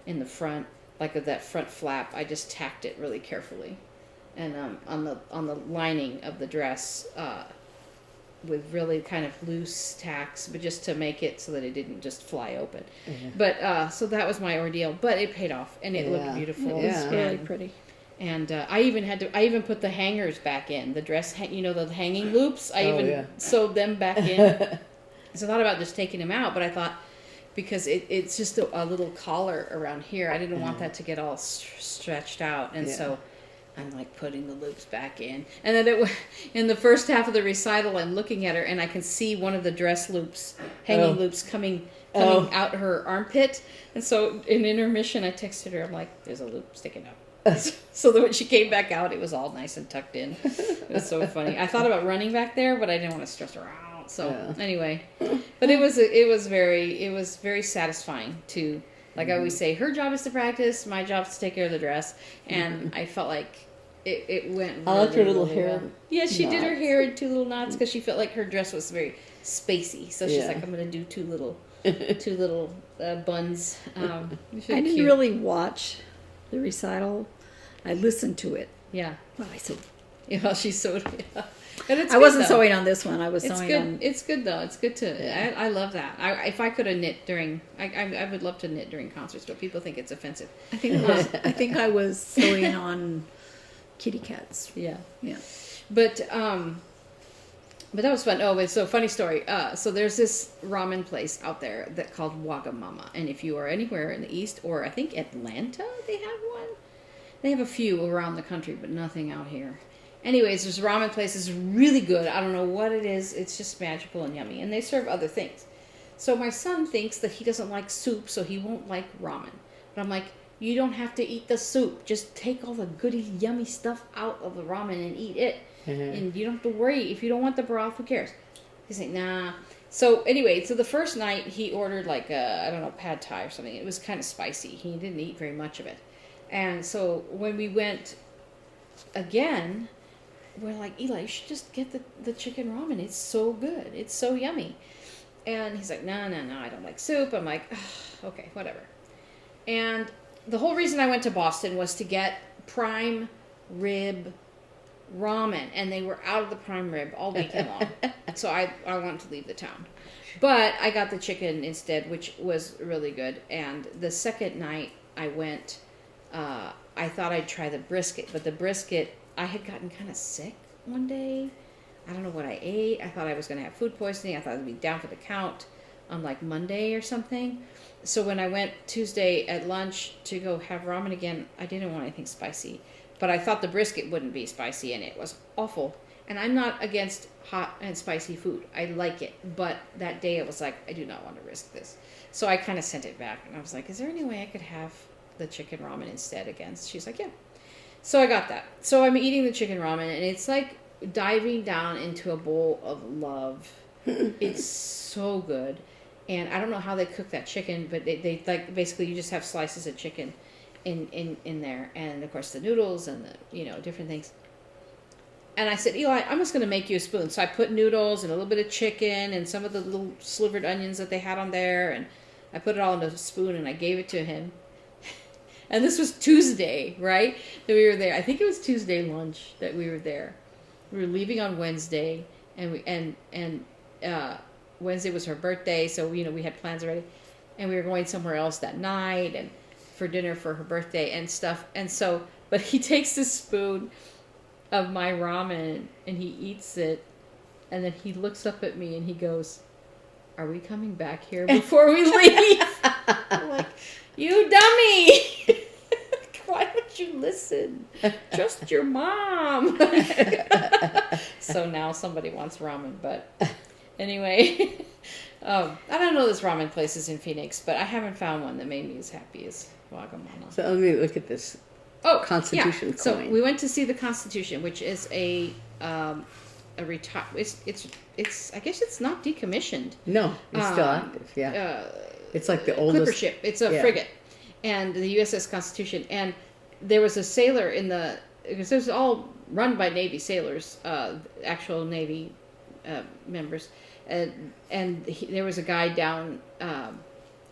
in the front, like of that front flap. I just tacked it really carefully, and on the lining of the dress with really kind of loose tacks, but just to make it so that it didn't just fly open. But so that was my ordeal, but it paid off, and it looked beautiful. It was really pretty. And I even put the hangers back in the dress. The hanging loops. I sewed them back in. So I thought about just taking them out, but I thought because it's just a little collar around here, I didn't want that to get all stretched out, and so I'm like putting the loops back in. And then in the first half of the recital, I'm looking at her, and I can see one of the dress loops, hanging loops, coming out her armpit. And so in intermission, I texted her. I'm like, "There's a loop sticking out." So that when she came back out, it was all nice and tucked in. It was so funny. I thought about running back there, but I didn't want to stress her out. So anyway, but it was very satisfying to, like I always say, her job is to practice, my job is to take care of the dress, and I felt like it went. I liked her little really hair. well. Yeah, she did her hair in 2 little knots because she felt like her dress was very spacey. So she's like, I'm gonna do 2 little buns. I didn't really watch the recital. I listened to it. Yeah. Well, I sewed. Yeah, she sewed. Yeah. And it's I wasn't sewing on this one. I was it's sewing good. on. It's good though. It's good to. I love that. If I could have knit during, I would love to knit during concerts, but people think it's offensive. I think I was sewing on kitty cats. Yeah. Yeah. But that was fun. Oh, so funny story. So there's this ramen place out there that called Wagamama, and if you are anywhere in the East, or I think Atlanta, they have one. They have a few around the country, but nothing out here. Anyways, there's a ramen place. It's really good. I don't know what it is. It's just magical and yummy, and they serve other things. So my son thinks that he doesn't like soup, so he won't like ramen. But I'm like, you don't have to eat the soup. Just take all the goody, yummy stuff out of the ramen and eat it. And you don't have to worry. If you don't want the broth, who cares? He's like, nah. So anyway, so the first night he ordered like I don't know, pad thai or something. It was kind of spicy. He didn't eat very much of it. And so when we went again, we're like, Eli, you should just get the chicken ramen. It's so good. It's so yummy. And he's like, no, I don't like soup. I'm like, okay, whatever. And the whole reason I went to Boston was to get prime rib ramen, and they were out of the prime rib all weekend long. So I wanted to leave the town. But I got the chicken instead, which was really good. And the second night I went, I thought I'd try the brisket, but the brisket, I had gotten kind of sick one day. I don't know what I ate. I thought I was going to have food poisoning. I thought I'd be down for the count on like Monday or something. So when I went Tuesday at lunch to go have ramen again, I didn't want anything spicy. But I thought the brisket wouldn't be spicy, and it was awful. And I'm not against hot and spicy food. I like it. But that day it was like, I do not want to risk this. So I kind of sent it back. And I was like, is there any way I could have the chicken ramen instead again? She's like, yeah. So I got that. So I'm eating the chicken ramen, and it's like diving down into a bowl of love. It's so good. And I don't know how they cook that chicken, but they like basically you just have slices of chicken in there, and of course the noodles and the different things. And I said, Eli, I'm just going to make you a spoon. So I put noodles and a little bit of chicken and some of the little slivered onions that they had on there, and I put it all in a spoon and I gave it to him. And this was Tuesday, right? That we were there. I think it was Tuesday lunch that we were there. We were leaving on Wednesday, and Wednesday was her birthday, so we had plans already, and we were going somewhere else that night and for dinner for her birthday and stuff. And so, But he takes this spoon of my ramen and he eats it, and then he looks up at me and he goes, "Are we coming back here before we leave?" I'm like, "You dummy! Why don't you listen? Just your mom." So now somebody wants ramen, but anyway. I don't know this ramen places in Phoenix, but I haven't found one that made me as happy as Wagamama. So let me look at this. Constitution coin. So we went to see the Constitution, which is a retire. It's I guess it's not decommissioned. No, it's still active. Yeah, it's like the oldest clipper ship. It's a frigate, and the USS Constitution. And there was a sailor in the, because it was all run by Navy sailors, actual Navy members, and there was a guy down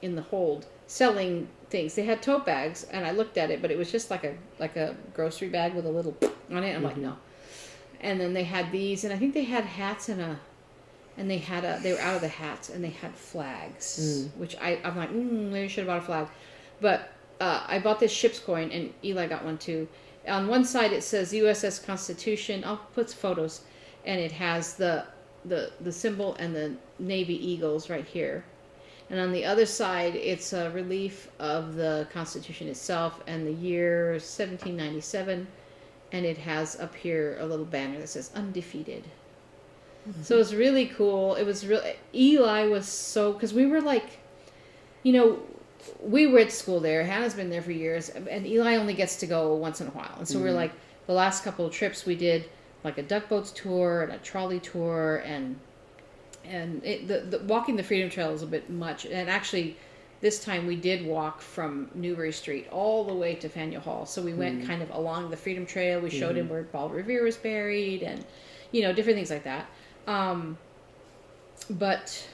in the hold selling things. They had tote bags, and I looked at it, but it was just like a grocery bag with a little on it. I'm like, no. And then they had these, and I think they had hats they were out of the hats, and they had flags, which I'm like, maybe I should have bought a flag. But I bought this ship's coin, and Eli got one too. On one side it says USS Constitution. I'll put photos, and it has the symbol and the Navy Eagles right here. And on the other side, it's a relief of the Constitution itself and the year 1797. And it has up here a little banner that says undefeated. Mm-hmm. So it's really cool. It was really, Eli was so, because we were like, we were at school there. Hannah's been there for years. And Eli only gets to go once in a while. And so we're like, the last couple of trips we did like a duck boats tour and a trolley tour, and the walking the Freedom Trail is a bit much. And actually, this time we did walk from Newbury Street all the way to Faneuil Hall. So we went kind of along the Freedom Trail. We showed him where Paul Revere was buried, and different things like that. But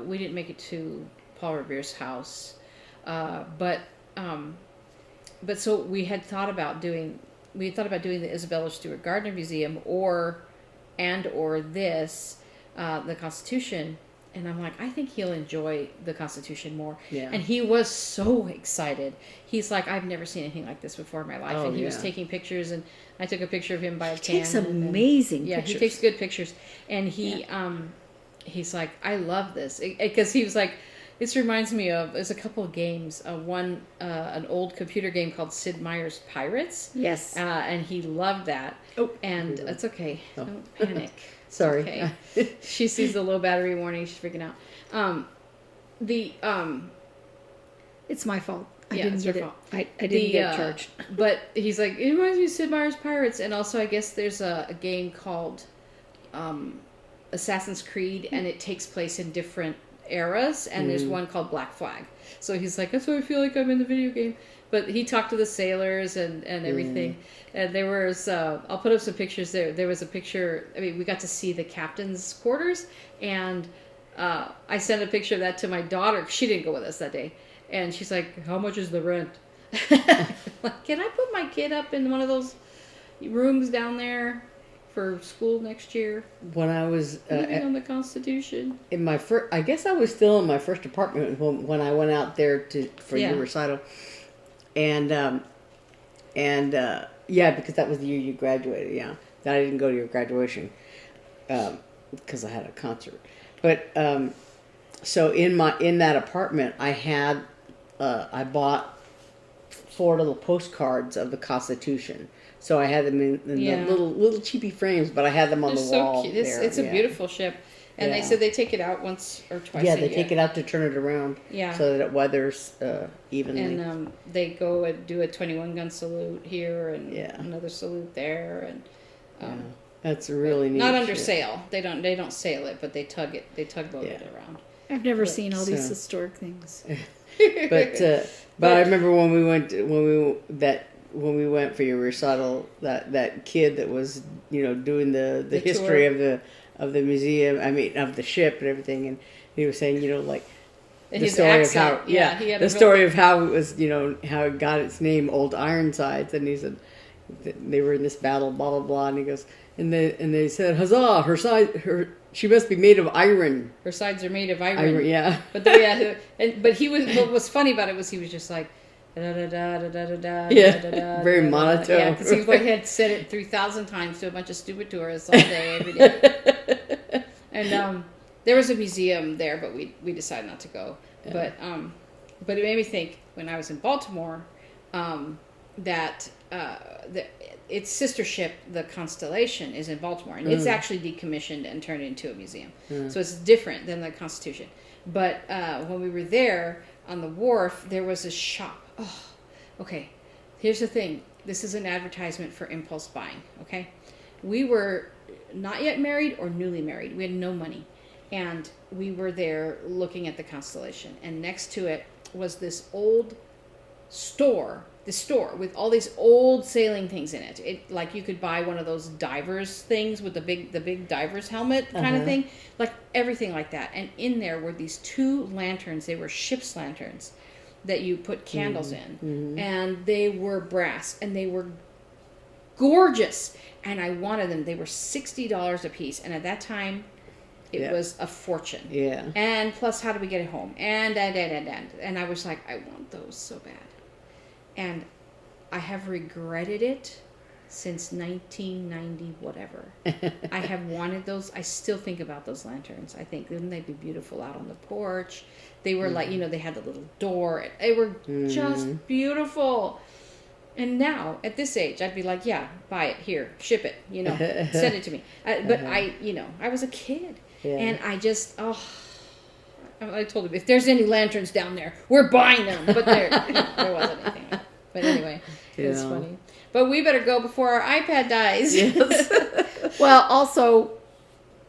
we didn't make it to Paul Revere's house. But so we had thought about doing the Isabella Stewart Gardner Museum or this, the Constitution, and I'm like, I think he'll enjoy the Constitution more. Yeah. And he was so excited. He's like, I've never seen anything like this before in my life. And he was taking pictures, and I took a picture of him by a can. He takes amazing pictures. Yeah, he takes good pictures. And he's like, I love this. Because he was like, this reminds me of, there's a couple of games. One, an old computer game called Sid Meier's Pirates. Yes. And he loved that. Oh. And it's okay. Oh. Don't panic. Sorry. Okay. She sees the low battery warning. She's freaking out. It's my fault. I didn't get it. I didn't get charged. But he's like, it reminds me of Sid Meier's Pirates. And also, I guess there's a game called Assassin's Creed, and it takes place in different eras, and there's one called Black Flag. So he's like, that's why I feel like I'm in the video game. But he talked to the sailors and everything. And there was, I'll put up some pictures there. There was a picture, we got to see the captain's quarters, and I sent a picture of that to my daughter. She didn't go with us that day. And she's like, how much is the rent? Like, can I put my kid up in one of those rooms down there for school next year? When I was living on the Constitution, in my first, I guess I was still in my first apartment when I went out there for your recital, and because that was the year you graduated. Yeah, I didn't go to your graduation because I had a concert. But so in that apartment, I bought 4 little postcards of the Constitution. So I had them in the little cheapy frames, but I had them on the wall. So cute. It's a beautiful ship. And they said they take it out once or twice a year. Yeah, they take it out to turn it around so that it weathers evenly. And they go and do a 21-gun salute here and another salute there. And that's really neat. Not under sail. They don't sail it, but they tug load it around. I've never seen all these historic things. But I remember when we went for your recital, that kid that was doing the history of the museum, of the ship and everything, and he was saying the story of how the story of how it was how it got its name, Old Ironsides, and he said they were in this battle, blah blah blah, and he goes and they said, huzzah, she must be made of iron. Her sides are made of iron. Yeah. But he was. What was funny about it was he was just like, Yeah, very monotone. Yeah, because he had said it 3,000 times to a bunch of stupid tourists all day, every day. And there was a museum there, but we decided not to go. Yeah. But it made me think when I was in Baltimore that its sister ship, the Constellation, is in Baltimore, and it's actually decommissioned and turned into a museum. So it's different than the Constitution. But when we were there on the wharf, there was a shop. Oh, okay. Here's the thing. This is an advertisement for impulse buying. Okay, we were not yet married or newly married. We had no money, and we were there looking at the Constellation, and next to it was this old store. The store with all these old sailing things in it. It like you could buy one of those divers things with the big diver's helmet kind of thing, like everything like that. And in there were these 2 lanterns. They were ship's lanterns that you put candles in, and they were brass, and they were gorgeous. And I wanted them. They were $60 a piece, and at that time, it was a fortune. Yeah. And plus, how do we get it home? And I was like, I want those so bad. And I have regretted it since 1990 whatever. I have wanted those. I still think about those lanterns. I think, wouldn't they be beautiful out on the porch? They were like, they had the little door. They were just beautiful. And now, at this age, I'd be like, yeah, buy it. Here, ship it. Send it to me. But I was a kid. Yeah. And I just, I told him, if there's any lanterns down there, we're buying them. But there wasn't anything. But anyway, it's funny. But we better go before our iPad dies. Yes. Well, also,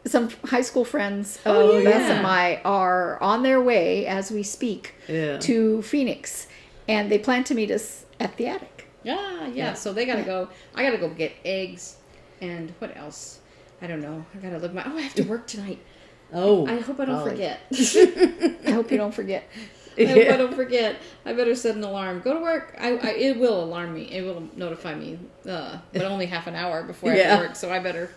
some high school friends of Beth and I are on their way as we speak to Phoenix. And they plan to meet us at the attic. Yeah. So they got to go. I got to go get eggs. And what else? I don't know. I got to look I have to work tonight. Oh. I hope I don't forget. I hope you don't forget. I hope I don't forget. I better set an alarm. Go to work. It will alarm me. It will notify me, but only half an hour before I have to work. So I better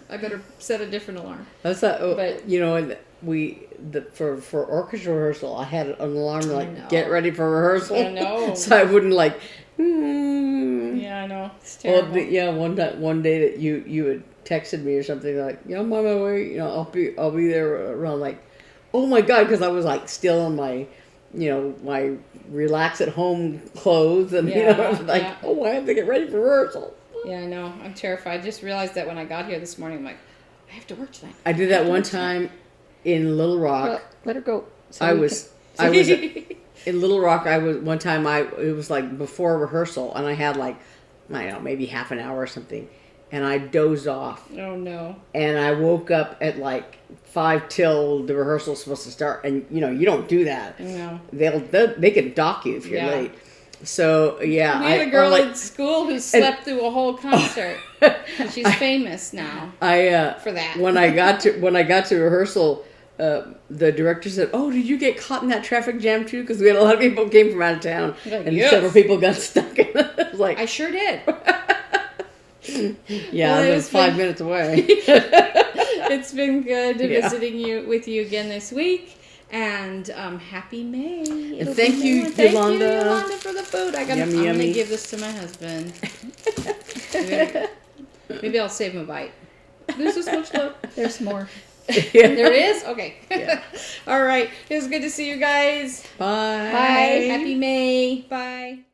set a different alarm. That's not. But for orchestra rehearsal, I had an alarm get ready for rehearsal. I know. So I wouldn't Yeah, I know. It's terrible. Well, one day that you had texted me or something like, I'm on my way. I'll be there around oh my God, because I was still in my. My relax at home clothes, and I was I have to get ready for rehearsal. Yeah, I know. I'm terrified. I just realized that when I got here this morning. I'm like, I have to work tonight. I did that one time in Little Rock. Well, let her go. So I was in Little Rock. One time. It was before rehearsal, and I had I don't know, maybe half an hour or something, and I dozed off. Oh no! And I woke up at 5 till the rehearsal's supposed to start, and you don't do that. No. They can dock you if you're late. So we had a girl in school who slept through a whole concert. And she's famous now. For that. When I got to rehearsal, the director said, "Oh, did you get caught in that traffic jam too?" Because we had a lot of people who came from out of town, and several people got stuck in it. I was I sure did. Yeah, it was 5 minutes away. It's been good visiting with you again this week, and happy May. And thank you, Yolanda. Thank you, Yolanda, for the food. I'm gonna give this to my husband. Maybe I'll save him a bite. There's this much left. There's more. There is? Okay. Yeah. All right. It was good to see you guys. Bye. Bye. Happy May. Bye.